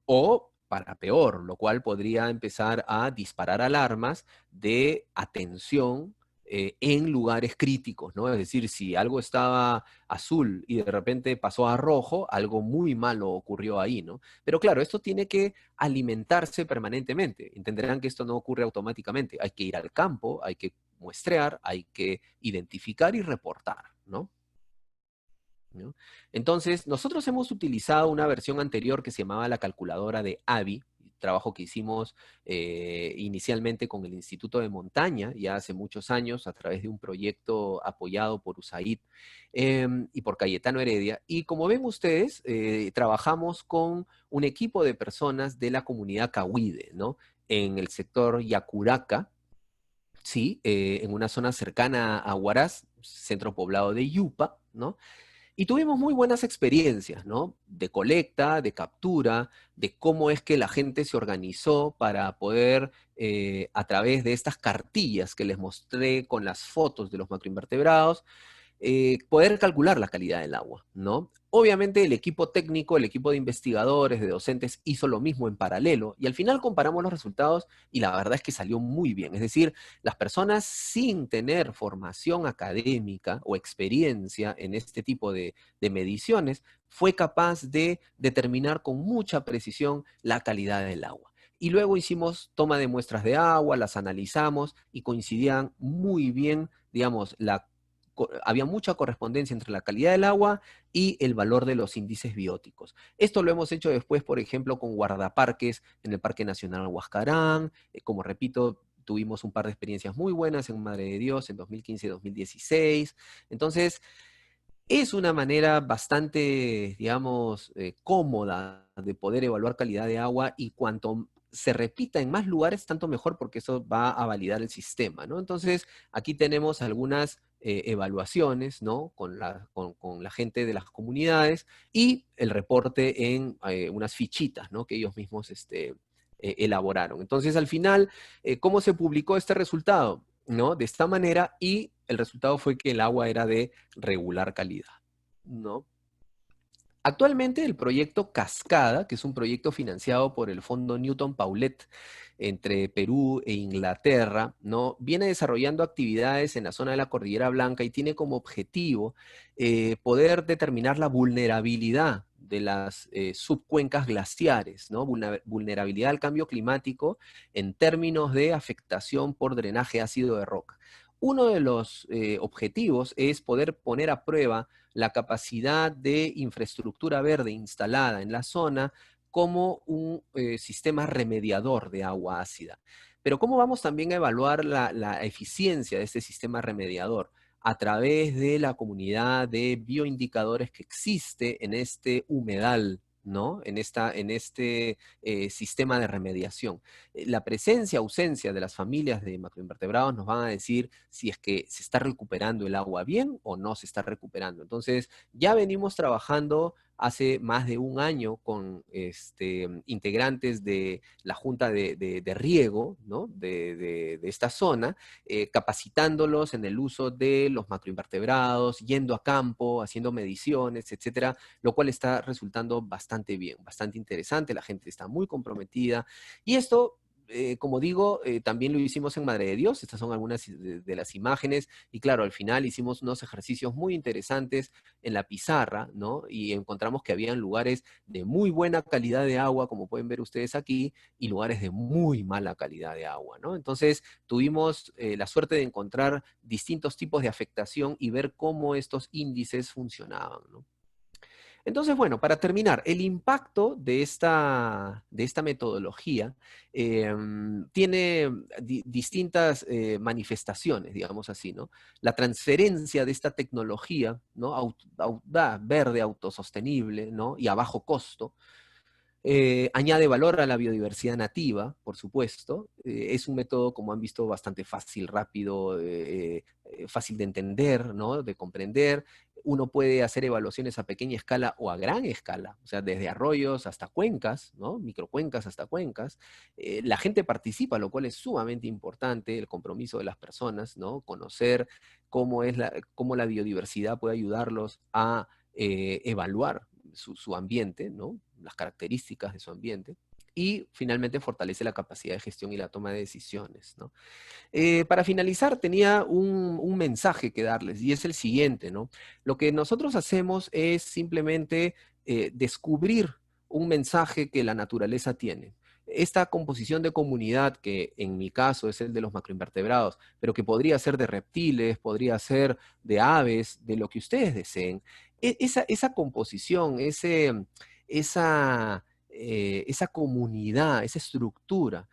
o para peor, lo cual podría empezar a disparar alarmas de atención en lugares críticos, ¿no? Es decir, si algo estaba azul y de repente pasó a rojo, algo muy malo ocurrió ahí, ¿no? Pero claro, esto tiene que alimentarse permanentemente. Entenderán que esto no ocurre automáticamente. Hay que ir al campo, hay que muestrear, hay que identificar y reportar, ¿no? ¿No? Entonces, nosotros hemos utilizado una versión anterior que se llamaba la calculadora de AVI, trabajo que hicimos inicialmente con el Instituto de Montaña, ya hace muchos años, a través de un proyecto apoyado por USAID y por Cayetano Heredia. Y como ven ustedes, trabajamos con un equipo de personas de la comunidad Cahuide, ¿no? En el sector Yacuraca, sí, en una zona cercana a Huaraz, centro poblado de Yupa, ¿no? Y tuvimos muy buenas experiencias, ¿no? De colecta, de captura, de cómo es que la gente se organizó para poder, a través de estas cartillas que les mostré con las fotos de los macroinvertebrados, poder calcular la calidad del agua, ¿no? Obviamente el equipo técnico, el equipo de investigadores, de docentes, hizo lo mismo en paralelo y al final comparamos los resultados y la verdad es que salió muy bien. Es decir, las personas sin tener formación académica o experiencia en este tipo de mediciones fue capaz de determinar con mucha precisión la calidad del agua. Y luego hicimos toma de muestras de agua, las analizamos y coincidían muy bien, digamos, había mucha correspondencia entre la calidad del agua y el valor de los índices bióticos. Esto lo hemos hecho después, por ejemplo, con guardaparques en el Parque Nacional Huascarán. Como repito, tuvimos un par de experiencias muy buenas en Madre de Dios en 2015 y 2016. Entonces, es una manera bastante, digamos, cómoda de poder evaluar calidad de agua y cuanto se repita en más lugares, tanto mejor porque eso va a validar el sistema, ¿no? Entonces, aquí tenemos algunas evaluaciones, ¿no? Con la gente de las comunidades y el reporte en unas fichitas, ¿no? Que ellos mismos elaboraron. Entonces, al final, ¿cómo se publicó este resultado? ¿No? De esta manera y el resultado fue que el agua era de regular calidad, ¿no? Actualmente el proyecto Cascada, que es un proyecto financiado por el Fondo Newton Paulet entre Perú e Inglaterra, ¿no? Viene desarrollando actividades en la zona de la Cordillera Blanca y tiene como objetivo poder determinar la vulnerabilidad de las subcuencas glaciares, ¿no? Vulnerabilidad al cambio climático en términos de afectación por drenaje ácido de roca. Uno de los objetivos es poder poner a prueba la capacidad de infraestructura verde instalada en la zona como un sistema remediador de agua ácida. Pero ¿cómo vamos también a evaluar la eficiencia de este sistema remediador? A través de la comunidad de bioindicadores que existe en este humedal, ¿no? En este sistema de remediación. La presencia, ausencia de las familias de macroinvertebrados nos van a decir si es que se está recuperando el agua bien o no se está recuperando. Entonces, ya venimos trabajando hace más de un año con integrantes de la Junta de Riego, ¿no? de esta zona, capacitándolos en el uso de los macroinvertebrados, yendo a campo, haciendo mediciones, etcétera, lo cual está resultando bastante bien, bastante interesante, la gente está muy comprometida y esto como digo, también lo hicimos en Madre de Dios, estas son algunas de las imágenes, y claro, al final hicimos unos ejercicios muy interesantes en la pizarra, ¿no? Y encontramos que habían lugares de muy buena calidad de agua, como pueden ver ustedes aquí, y lugares de muy mala calidad de agua, ¿no? Entonces tuvimos la suerte de encontrar distintos tipos de afectación y ver cómo estos índices funcionaban, ¿no? Entonces, bueno, para terminar, el impacto de esta metodología tiene distintas manifestaciones, digamos así, ¿no? La transferencia de esta tecnología, ¿no? Verde, autosostenible, ¿no? Y a bajo costo, Añade valor a la biodiversidad nativa, por supuesto. Es un método, como han visto, bastante fácil, rápido, fácil de entender, ¿no? De comprender. Uno puede hacer evaluaciones a pequeña escala o a gran escala, o sea, desde arroyos hasta cuencas, ¿no? Microcuencas hasta cuencas. La gente participa, lo cual es sumamente importante, el compromiso de las personas, ¿no? Conocer cómo la biodiversidad puede ayudarlos a evaluar su ambiente, ¿no? Las características de su ambiente, y finalmente fortalece la capacidad de gestión y la toma de decisiones, ¿no? Para finalizar, tenía un mensaje que darles, y es el siguiente, ¿no? Lo que nosotros hacemos es simplemente descubrir un mensaje que la naturaleza tiene. Esta composición de comunidad, que en mi caso es el de los macroinvertebrados, pero que podría ser de reptiles, podría ser de aves, de lo que ustedes deseen, esa composición, esa comunidad, esa estructura,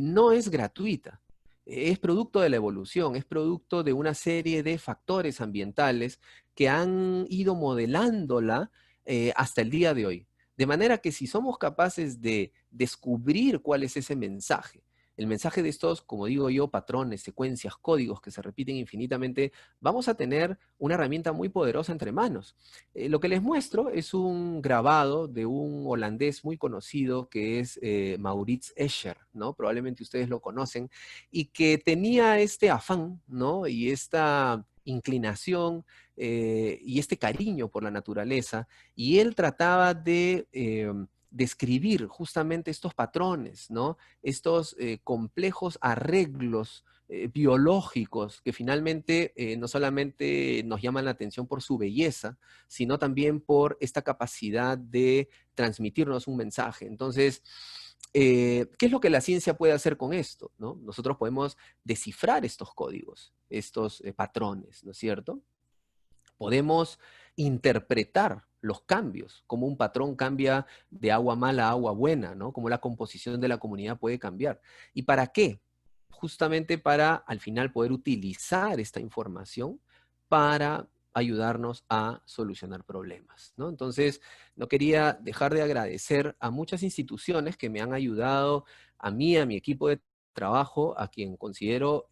no es gratuita. Es producto de la evolución, es producto de una serie de factores ambientales que han ido modelándola hasta el día de hoy. De manera que si somos capaces de descubrir cuál es ese mensaje, el mensaje de estos, como digo yo, patrones, secuencias, códigos que se repiten infinitamente, vamos a tener una herramienta muy poderosa entre manos. Lo que les muestro es un grabado de un holandés muy conocido que es Maurits Escher, ¿no? Probablemente ustedes lo conocen, y que tenía este afán, ¿no? Y esta inclinación y este cariño por la naturaleza, y él trataba de describir justamente estos patrones, ¿no? Estos complejos arreglos biológicos que finalmente no solamente nos llaman la atención por su belleza, sino también por esta capacidad de transmitirnos un mensaje. Entonces, ¿qué es lo que la ciencia puede hacer con esto? ¿No? Nosotros podemos descifrar estos códigos, estos patrones, ¿no es cierto? Podemos interpretar los cambios, cómo un patrón cambia de agua mala a agua buena, ¿no? Cómo la composición de la comunidad puede cambiar. ¿Y para qué? Justamente para al final poder utilizar esta información para ayudarnos a solucionar problemas, ¿no? Entonces, no quería dejar de agradecer a muchas instituciones que me han ayudado, a mí, a mi equipo de trabajo, a quien considero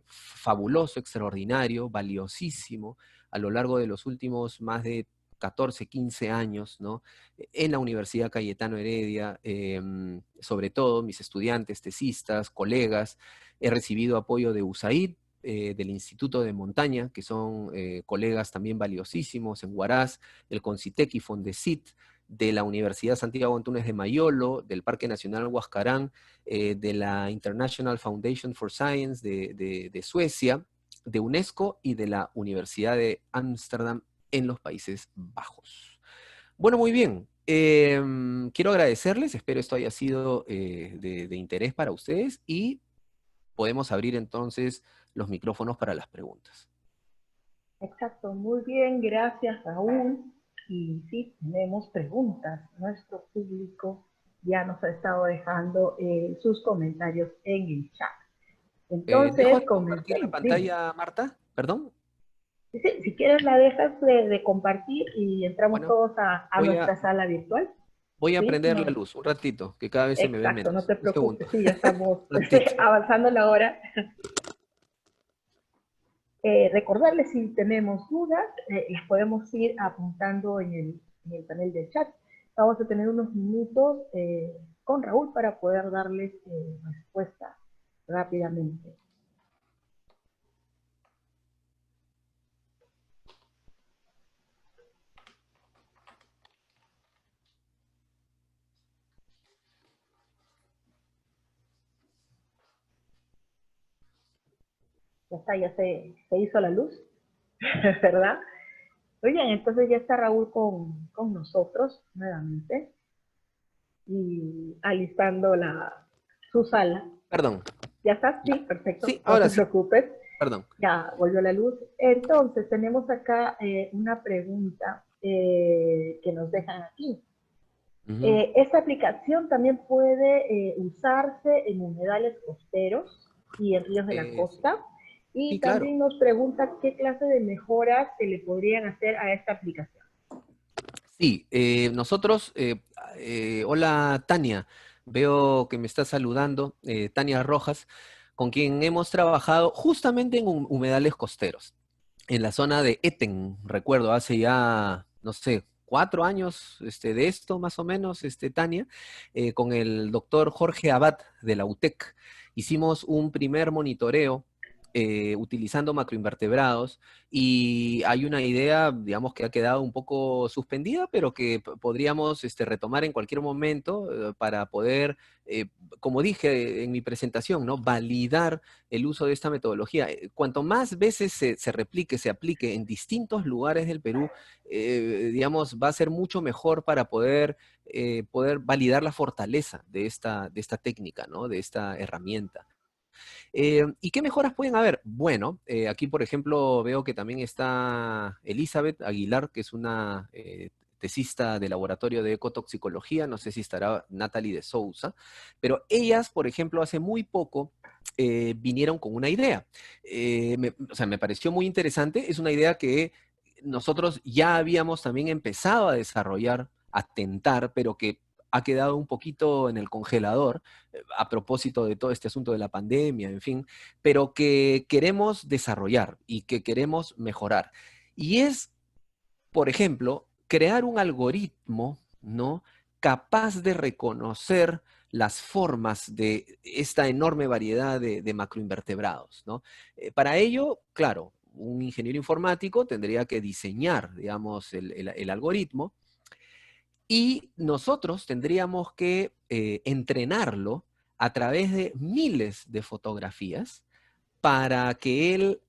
fabuloso, extraordinario, valiosísimo, a lo largo de los últimos más de 14, 15 años, ¿no? En la Universidad Cayetano Heredia, sobre todo mis estudiantes, tesistas, colegas. He recibido apoyo de USAID, del Instituto de Montaña, que son colegas también valiosísimos en Huaraz, el CONCITEC y Fondesit, de la Universidad Santiago Antúnez de Mayolo, del Parque Nacional Huascarán, de la International Foundation for Science de Suecia, de UNESCO y de la Universidad de Ámsterdam en los Países Bajos. Bueno, muy bien. Quiero agradecerles, espero esto haya sido de interés para ustedes, y podemos abrir entonces los micrófonos para las preguntas. Exacto, muy bien, gracias Raúl. Y sí, tenemos preguntas. Nuestro público ya nos ha estado dejando sus comentarios en el chat. ¿Dejo Entonces, de compartir la comencemos. Dime. pantalla, Marta? ¿Perdón? Sí, sí, si quieres la dejas de compartir y entramos Bueno, todos a voy a, nuestra sala virtual. voy a Sí, prender la no, luz un ratito, que cada vez se me ve exacto, no menos. te Un segundo. preocupes, sí, ya estamos Un ratito. avanzando la hora. Recordarles si tenemos dudas, las podemos ir apuntando en el panel del chat. Vamos a tener unos minutos con Raúl para poder darles respuesta rápidamente. Ya está, ya se hizo la luz, ¿verdad? Oigan, entonces ya está Raúl con nosotros nuevamente y alistando su sala. Perdón. ¿Ya está? Ya. Sí, perfecto, Sí, no ahora te sí. preocupes. Perdón. Ya volvió la luz. Entonces, tenemos acá una pregunta que nos dejan aquí. Ujú. Esta aplicación también puede usarse en humedales costeros y en ríos de la Eso. costa. Y Sí, claro. también nos pregunta qué clase de mejoras se le podrían hacer a esta aplicación. Sí, nosotros Hola Tania, veo que me está saludando, Tania Rojas, con quien hemos trabajado justamente en humedales costeros, en la zona de Eten, recuerdo, hace ya, no sé, 4 años de esto, más o menos, Tania, con el doctor Jorge Abad de la UTEC. Hicimos un primer monitoreo utilizando macroinvertebrados y hay una idea, digamos, que ha quedado un poco suspendida, pero que podríamos retomar en cualquier momento para poder, como dije en mi presentación, ¿no? Validar el uso de esta metodología. Cuanto más veces se replique, se aplique en distintos lugares del Perú, digamos, va a ser mucho mejor para poder validar la fortaleza de esta técnica, ¿no? De esta herramienta. ¿Y qué mejoras pueden haber? Bueno, aquí por ejemplo veo que también está Elizabeth Aguilar, que es una tesista de laboratorio de ecotoxicología, no sé si estará Natalie de Souza, pero ellas, por ejemplo, hace muy poco vinieron con una idea. O sea, me pareció muy interesante, es una idea que nosotros ya habíamos también empezado a desarrollar, a tentar, pero que ha quedado un poquito en el congelador a propósito de todo este asunto de la pandemia, en fin, pero que queremos desarrollar y que queremos mejorar. Y es, por ejemplo, crear un algoritmo, ¿no? Capaz de reconocer las formas de esta enorme variedad de macroinvertebrados, ¿no? Para ello, claro, un ingeniero informático tendría que diseñar, digamos, el algoritmo y nosotros tendríamos que entrenarlo a través de miles de fotografías para que él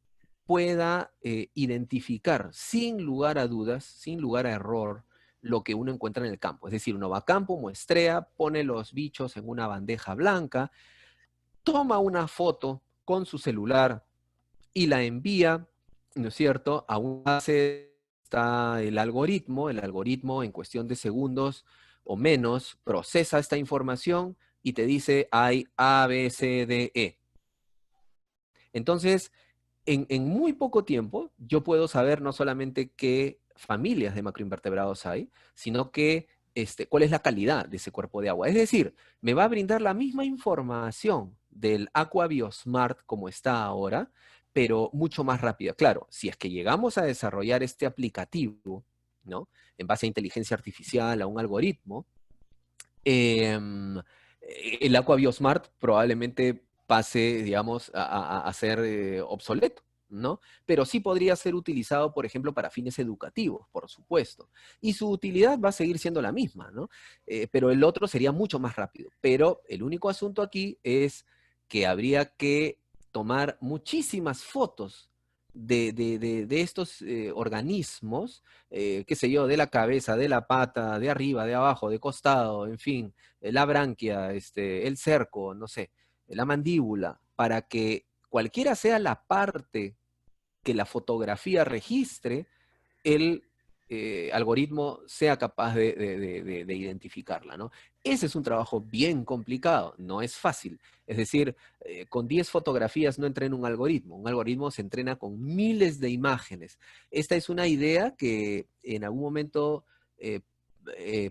pueda identificar sin lugar a dudas, sin lugar a error, lo que uno encuentra en el campo. Es decir, uno va a campo, muestrea, pone los bichos en una bandeja blanca, toma una foto con su celular y la envía, ¿no es cierto?, a un base. Está el algoritmo en cuestión de segundos o menos procesa esta información y te dice hay A, B, C, D, E. Entonces, en muy poco tiempo yo puedo saber no solamente qué familias de macroinvertebrados hay, sino que cuál es la calidad de ese cuerpo de agua. Es decir, me va a brindar la misma información del Aqua Biosmart como está ahora, pero mucho más rápida. Claro, si es que llegamos a desarrollar este aplicativo, ¿no? En base a inteligencia artificial, a un algoritmo, em, el Aqua Biosmart probablemente pase, digamos, a ser obsoleto, ¿no? Pero sí podría ser utilizado, por ejemplo, para fines educativos, por supuesto. Y su utilidad va a seguir siendo la misma, ¿no? Pero el otro sería mucho más rápido. Pero el único asunto aquí es que habría que tomar muchísimas fotos de estos organismos, qué sé yo, de la cabeza, de la pata, de arriba, de abajo, de costado, en fin, la branquia, el cerco, no sé, la mandíbula, para que cualquiera sea la parte que la fotografía registre, el algoritmo sea capaz de identificarla, ¿no? Ese es un trabajo bien complicado, no es fácil. Es decir, con 10 fotografías no entrena un algoritmo se entrena con miles de imágenes. Esta es una idea que en algún momento eh,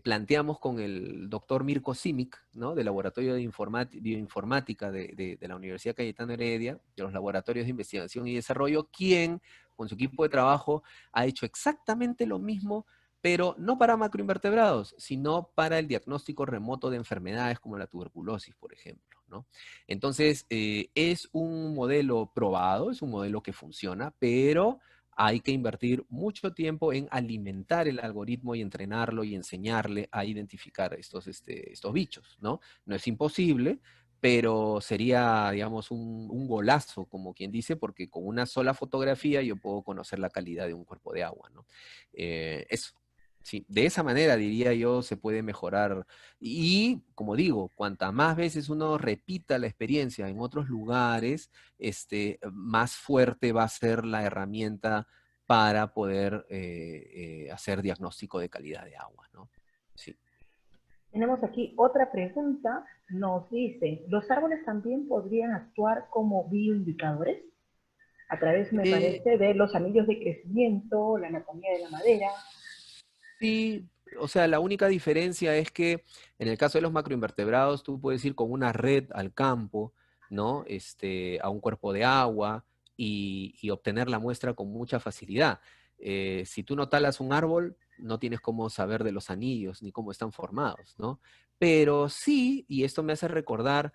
planteamos con el doctor Mirko Simic, ¿no? Del Laboratorio de Bioinformática de la Universidad Cayetano Heredia, de los Laboratorios de Investigación y Desarrollo, quien con su equipo de trabajo ha hecho exactamente lo mismo, pero no para macroinvertebrados, sino para el diagnóstico remoto de enfermedades como la tuberculosis, por ejemplo, ¿no? Entonces, es un modelo probado, es un modelo que funciona, pero hay que invertir mucho tiempo en alimentar el algoritmo y entrenarlo y enseñarle a identificar estos bichos, ¿no? No es imposible, pero sería, digamos, un golazo, como quien dice, porque con una sola fotografía yo puedo conocer la calidad de un cuerpo de agua, ¿no? Eso. Sí, de esa manera diría yo se puede mejorar. Y como digo, cuanta más veces uno repita la experiencia en otros lugares, más fuerte va a ser la herramienta para poder hacer diagnóstico de calidad de agua, ¿no? Sí. Tenemos aquí otra pregunta. Nos dice, ¿los árboles también podrían actuar como bioindicadores? A través, me Eh, parece, de los anillos de crecimiento, la anatomía de la madera. Sí, O sea, la única diferencia es que en el caso de los macroinvertebrados, tú puedes ir con una red al campo, ¿no? A un cuerpo de agua y obtener la muestra con mucha facilidad. Si tú no talas un árbol, no tienes cómo saber de los anillos ni cómo están formados, ¿no? Pero sí, y esto me hace recordar,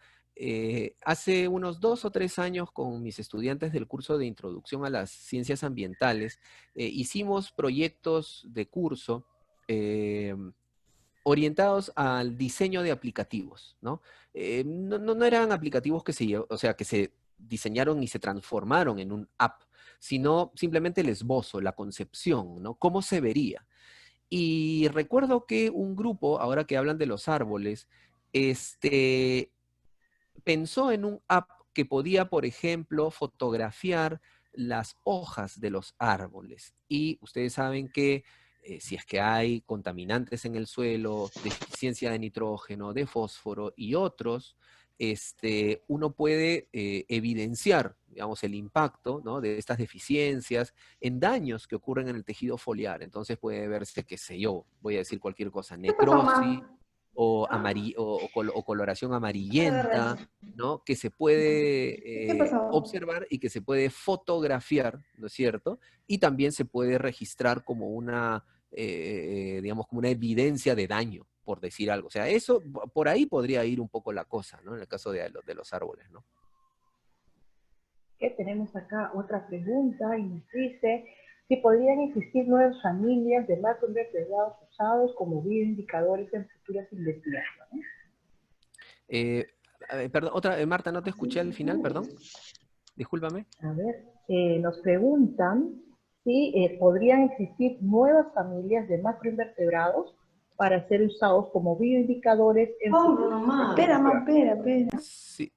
hace unos 2 o 3 años con mis estudiantes del curso de Introducción a las Ciencias Ambientales, hicimos proyectos de curso eh, orientados al diseño de aplicativos, ¿no? No eran aplicativos o sea, que se diseñaron y se transformaron en un app, sino simplemente el esbozo, la concepción, ¿no? ¿Cómo se vería? Y recuerdo que un grupo, ahora que hablan de los árboles, este, pensó en un app que podía, por ejemplo, fotografiar las hojas de los árboles. Y ustedes saben que si es que hay contaminantes en el suelo, deficiencia de nitrógeno, de fósforo y otros, uno puede evidenciar, digamos, el impacto, ¿no?, de estas deficiencias en daños que ocurren en el tejido foliar. Entonces puede verse, qué sé yo, voy a decir cualquier cosa, ¿Qué pasó, necrosis mamá? o coloración Agarra amarillenta, eso. ¿no? Que se ¿Qué puede pasó? observar y que se puede fotografiar, ¿no es cierto? Y también se puede registrar como una, digamos, como una evidencia de daño, por decir algo. O sea, eso, por ahí podría ir un poco la cosa, ¿no? En el caso de los árboles, ¿no? Que tenemos acá otra pregunta y nos dice si podrían existir nuevas familias de macroinvertebrados usados como bioindicadores en futuras investigaciones. Eh, Perdón, Marta, no te Así escuché al se final, sube. perdón. Discúlpame. A ver, nos preguntan si podrían existir nuevas familias de macroinvertebrados para ser usados como bioindicadores en Hombro futuras nomás. Espera, mamá, investigaciones. espera. Sí,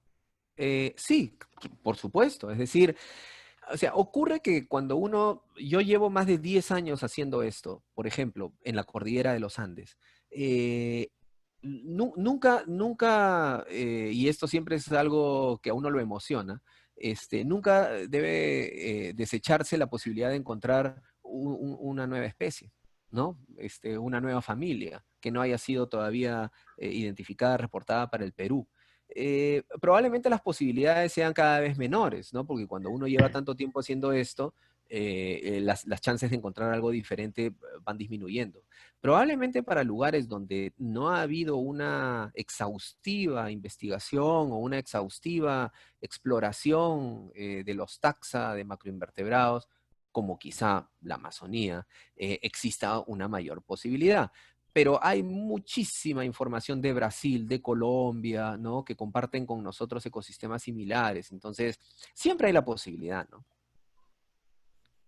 sí, por supuesto. Es decir, o sea, ocurre que cuando yo llevo más de 10 años haciendo esto, por ejemplo, en la cordillera de los Andes, eh, nunca, y esto siempre es algo que a uno lo emociona, nunca debe desecharse la posibilidad de encontrar una nueva especie, ¿no? Una nueva familia que no haya sido todavía identificada, reportada para el Perú. Probablemente las posibilidades sean cada vez menores, ¿no? Porque cuando uno lleva tanto tiempo haciendo esto, las chances de encontrar algo diferente van disminuyendo. Probablemente para lugares donde no ha habido una exhaustiva investigación o una exhaustiva exploración de los taxa de macroinvertebrados, como quizá la Amazonía, exista una mayor posibilidad, pero hay muchísima información de Brasil, de Colombia, ¿no? Que comparten con nosotros ecosistemas similares. Entonces, siempre hay la posibilidad, ¿no?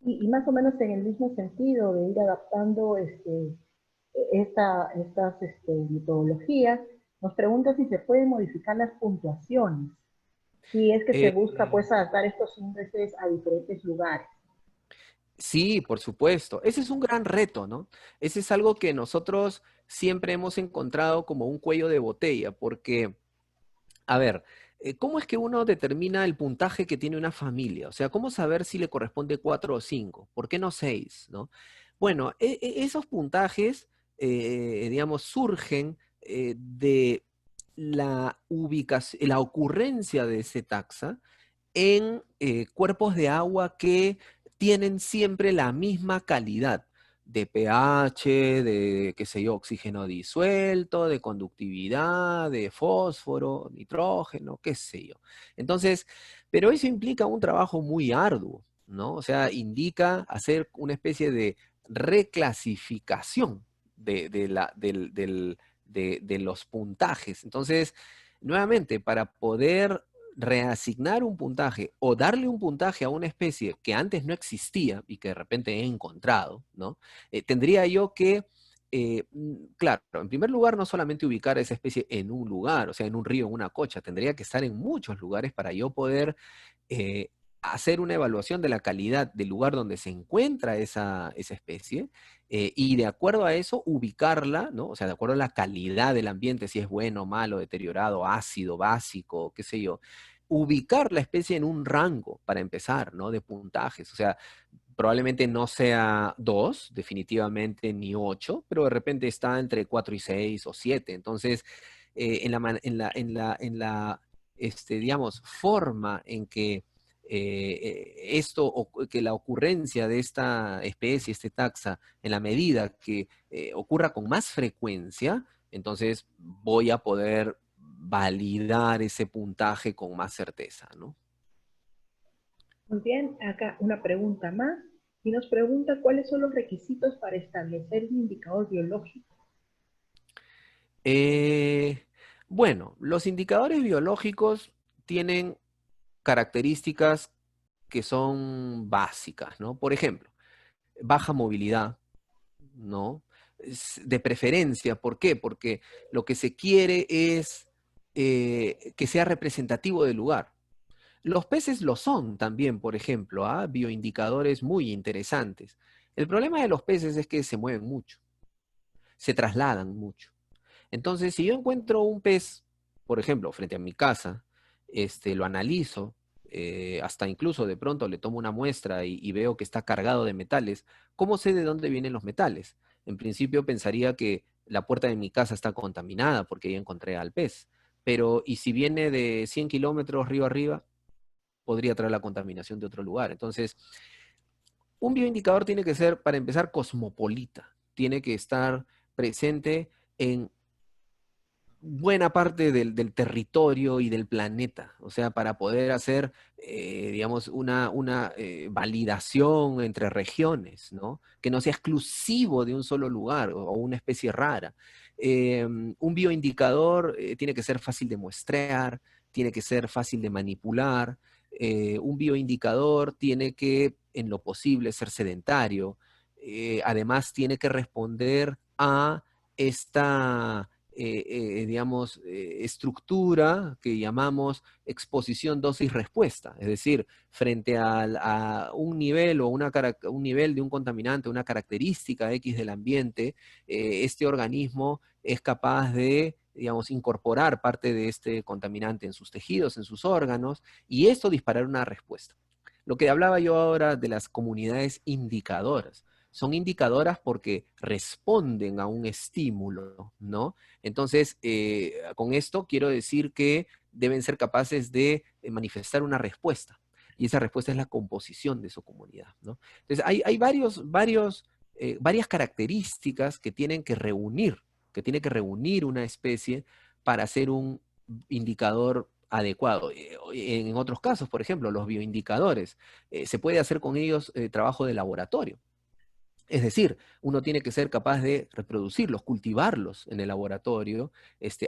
Y más o menos en el mismo sentido de ir adaptando estas metodologías, nos pregunta si se pueden modificar las puntuaciones, si es que se Eh, busca pues adaptar estos índices a diferentes lugares. sí, por supuesto. Ese es un gran reto, ¿no? Ese es algo que nosotros siempre hemos encontrado como un cuello de botella, porque a ver, ¿cómo es que uno determina el puntaje que tiene una familia? O sea, ¿cómo saber si le corresponde 4 o 5? ¿Por qué no 6? ¿No? Bueno, esos puntajes, digamos, surgen de la ocurrencia de ese taxa en cuerpos de agua que tienen siempre la misma calidad de pH, de, qué sé yo, oxígeno disuelto, de conductividad, de fósforo, nitrógeno, qué sé yo. Entonces, pero eso implica un trabajo muy arduo, ¿no? O sea, indica hacer una especie de reclasificación de los puntajes. Entonces, nuevamente, para poder reasignar un puntaje o darle un puntaje a una especie que antes no existía y que de repente he encontrado, ¿no? Tendría yo que, claro, en primer lugar, no solamente ubicar a esa especie en un lugar, o sea, en un río, en una cocha, tendría que estar en muchos lugares para yo poder eh, hacer una evaluación de la calidad del lugar donde se encuentra esa especie y de acuerdo a eso ubicarla, ¿no? O sea, de acuerdo a la calidad del ambiente, si es bueno, malo, deteriorado, ácido, básico, qué sé yo, ubicar la especie en un rango para empezar, ¿no? De puntajes. O sea, probablemente no sea 2, definitivamente ni 8, pero de repente está entre 4 y 6 o 7. Entonces, digamos, forma en que que la ocurrencia de esta especie, este taxa, en la medida que ocurra con más frecuencia, entonces voy a poder validar ese puntaje con más certeza, ¿no? Muy bien, acá una pregunta más. Y nos pregunta cuáles son los requisitos para establecer un indicador biológico. Eh, bueno, los indicadores biológicos tienen características que son básicas, ¿no? Por ejemplo, baja movilidad, ¿no? De preferencia, ¿por qué? Porque lo que se quiere es que sea representativo del lugar. Los peces lo son también, por ejemplo, ¿ah? Bioindicadores muy interesantes. El problema de los peces es que se mueven mucho, se trasladan mucho. Entonces, si yo encuentro un pez, por ejemplo, frente a mi casa, lo analizo, hasta incluso de pronto le tomo una muestra y veo que está cargado de metales, ¿cómo sé de dónde vienen los metales? En principio pensaría que la puerta de mi casa está contaminada porque ahí encontré al pez. Pero, ¿y si viene de 100 kilómetros río arriba? Podría traer la contaminación de otro lugar. Entonces, un bioindicador tiene que ser, para empezar, cosmopolita. Tiene que estar presente en buena parte del territorio y del planeta, o sea, para poder hacer, digamos, una validación entre regiones, ¿no? Que no sea exclusivo de un solo lugar o una especie rara. Un bioindicador tiene que ser fácil de muestrear, tiene que ser fácil de manipular. Un bioindicador tiene que, en lo posible, ser sedentario. Además, tiene que responder a esta digamos, estructura que llamamos exposición, dosis, respuesta. Es decir, frente a un nivel o un nivel de un contaminante, una característica X del ambiente, este organismo es capaz de, digamos, incorporar parte de este contaminante en sus tejidos, en sus órganos, y esto disparar una respuesta. Lo que hablaba yo ahora de las comunidades indicadoras. Son indicadoras porque responden a un estímulo, ¿no? Entonces, con esto quiero decir que deben ser capaces de manifestar una respuesta. Y esa respuesta es la composición de su comunidad, ¿no? Entonces, hay varias características que tiene que reunir una especie para hacer un indicador adecuado. En otros casos, por ejemplo, los bioindicadores, se puede hacer con ellos trabajo de laboratorio. Es decir, uno tiene que ser capaz de reproducirlos, cultivarlos en el laboratorio,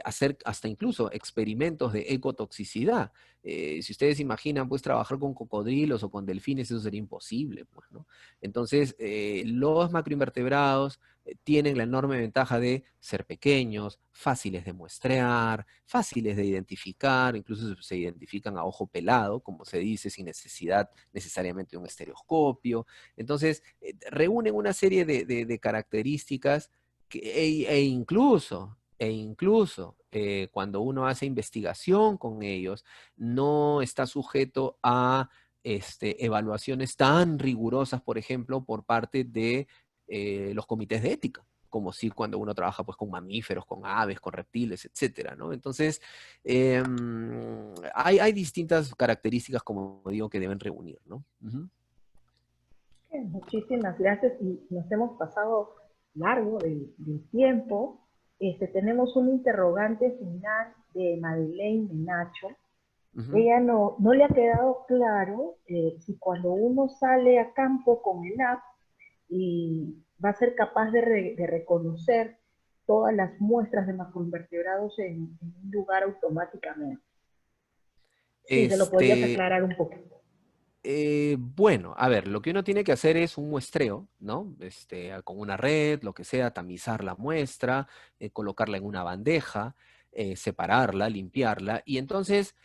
hacer hasta incluso experimentos de ecotoxicidad. Si ustedes imaginan, pues, trabajar con cocodrilos o con delfines, eso sería imposible, pues, ¿no? Entonces, los macroinvertebrados tienen la enorme ventaja de ser pequeños, fáciles de muestrear, fáciles de identificar, incluso se identifican a ojo pelado, como se dice, sin necesidad necesariamente de un estereoscopio. Entonces, reúnen una serie de características e incluso cuando uno hace investigación con ellos, no está sujeto a evaluaciones tan rigurosas, por ejemplo, por parte de los comités de ética, como si cuando uno trabaja pues, con mamíferos, con aves, con reptiles, etcétera, ¿no? Entonces, hay distintas características, como digo, que deben reunir, ¿no? Ujú. Muchísimas gracias y nos hemos pasado largo del tiempo. Tenemos un interrogante final de Madeleine Menacho. Ujú. Ella no le ha quedado claro si cuando uno sale a campo con el app y va a ser capaz de reconocer todas las muestras de macroinvertebrados en un lugar automáticamente. Sí, se lo podrías Este, aclarar un poquito. bueno, a ver, lo que uno tiene que hacer es un muestreo, ¿no? Con una red, lo que sea, tamizar la muestra, colocarla en una bandeja, separarla, limpiarla, y entonces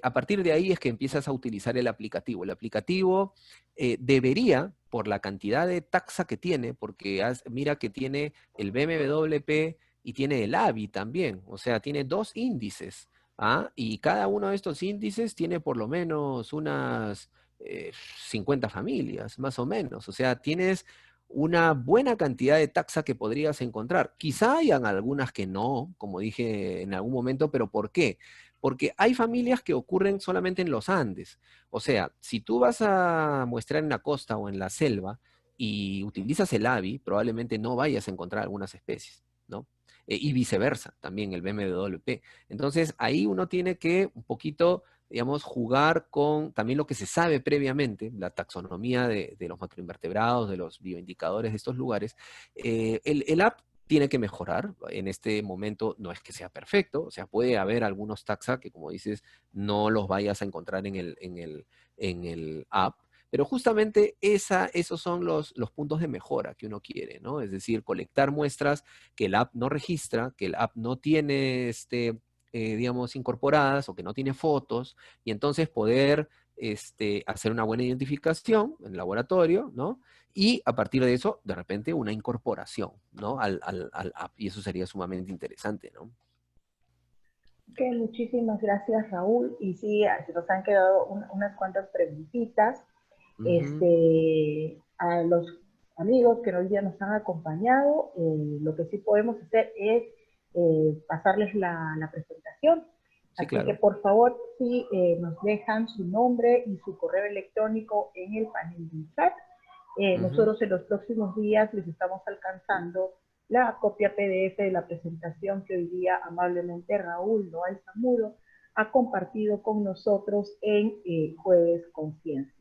a partir de ahí es que empiezas a utilizar el aplicativo. El aplicativo debería, por la cantidad de taxa que tiene, porque mira que tiene el BMWP y tiene el ABI también, o sea, tiene dos índices, ¿ah? Y cada uno de estos índices tiene por lo menos unas 50 familias, más o menos. O sea, tienes una buena cantidad de taxa que podrías encontrar. Quizá hayan algunas que no, como dije en algún momento, pero ¿por qué? Porque hay familias que ocurren solamente en los Andes. O sea, si tú vas a muestrar en la costa o en la selva y utilizas el AVI, probablemente no vayas a encontrar algunas especies, ¿no? Y viceversa, también el BMWP. Entonces, ahí uno tiene que un poquito, digamos, jugar con también lo que se sabe previamente, la taxonomía de los macroinvertebrados, de los bioindicadores de estos lugares. El app tiene que mejorar. En este momento no es que sea perfecto, o sea, puede haber algunos taxa que, como dices, no los vayas a encontrar en el app. Pero justamente esos son los puntos de mejora que uno quiere, ¿no? Es decir, colectar muestras que el app no registra, que el app no tiene, digamos, incorporadas o que no tiene fotos, y entonces poder hacer una buena identificación en el laboratorio, ¿no? Y a partir de eso, de repente, una incorporación, ¿no? Al app, y eso sería sumamente interesante, ¿no? Ok, muchísimas gracias, Raúl. Y sí, se nos han quedado unas cuantas preguntitas. Ujú. A los amigos que hoy día nos han acompañado, lo que sí podemos hacer es pasarles la presentación. Sí, Así que claro. por favor, si nos dejan su nombre y su correo electrónico en el panel del chat, Ujú. nosotros en los próximos días les estamos alcanzando la copia PDF de la presentación que hoy día amablemente Raúl Noel Zamuro ha compartido con nosotros en Jueves Conciencia.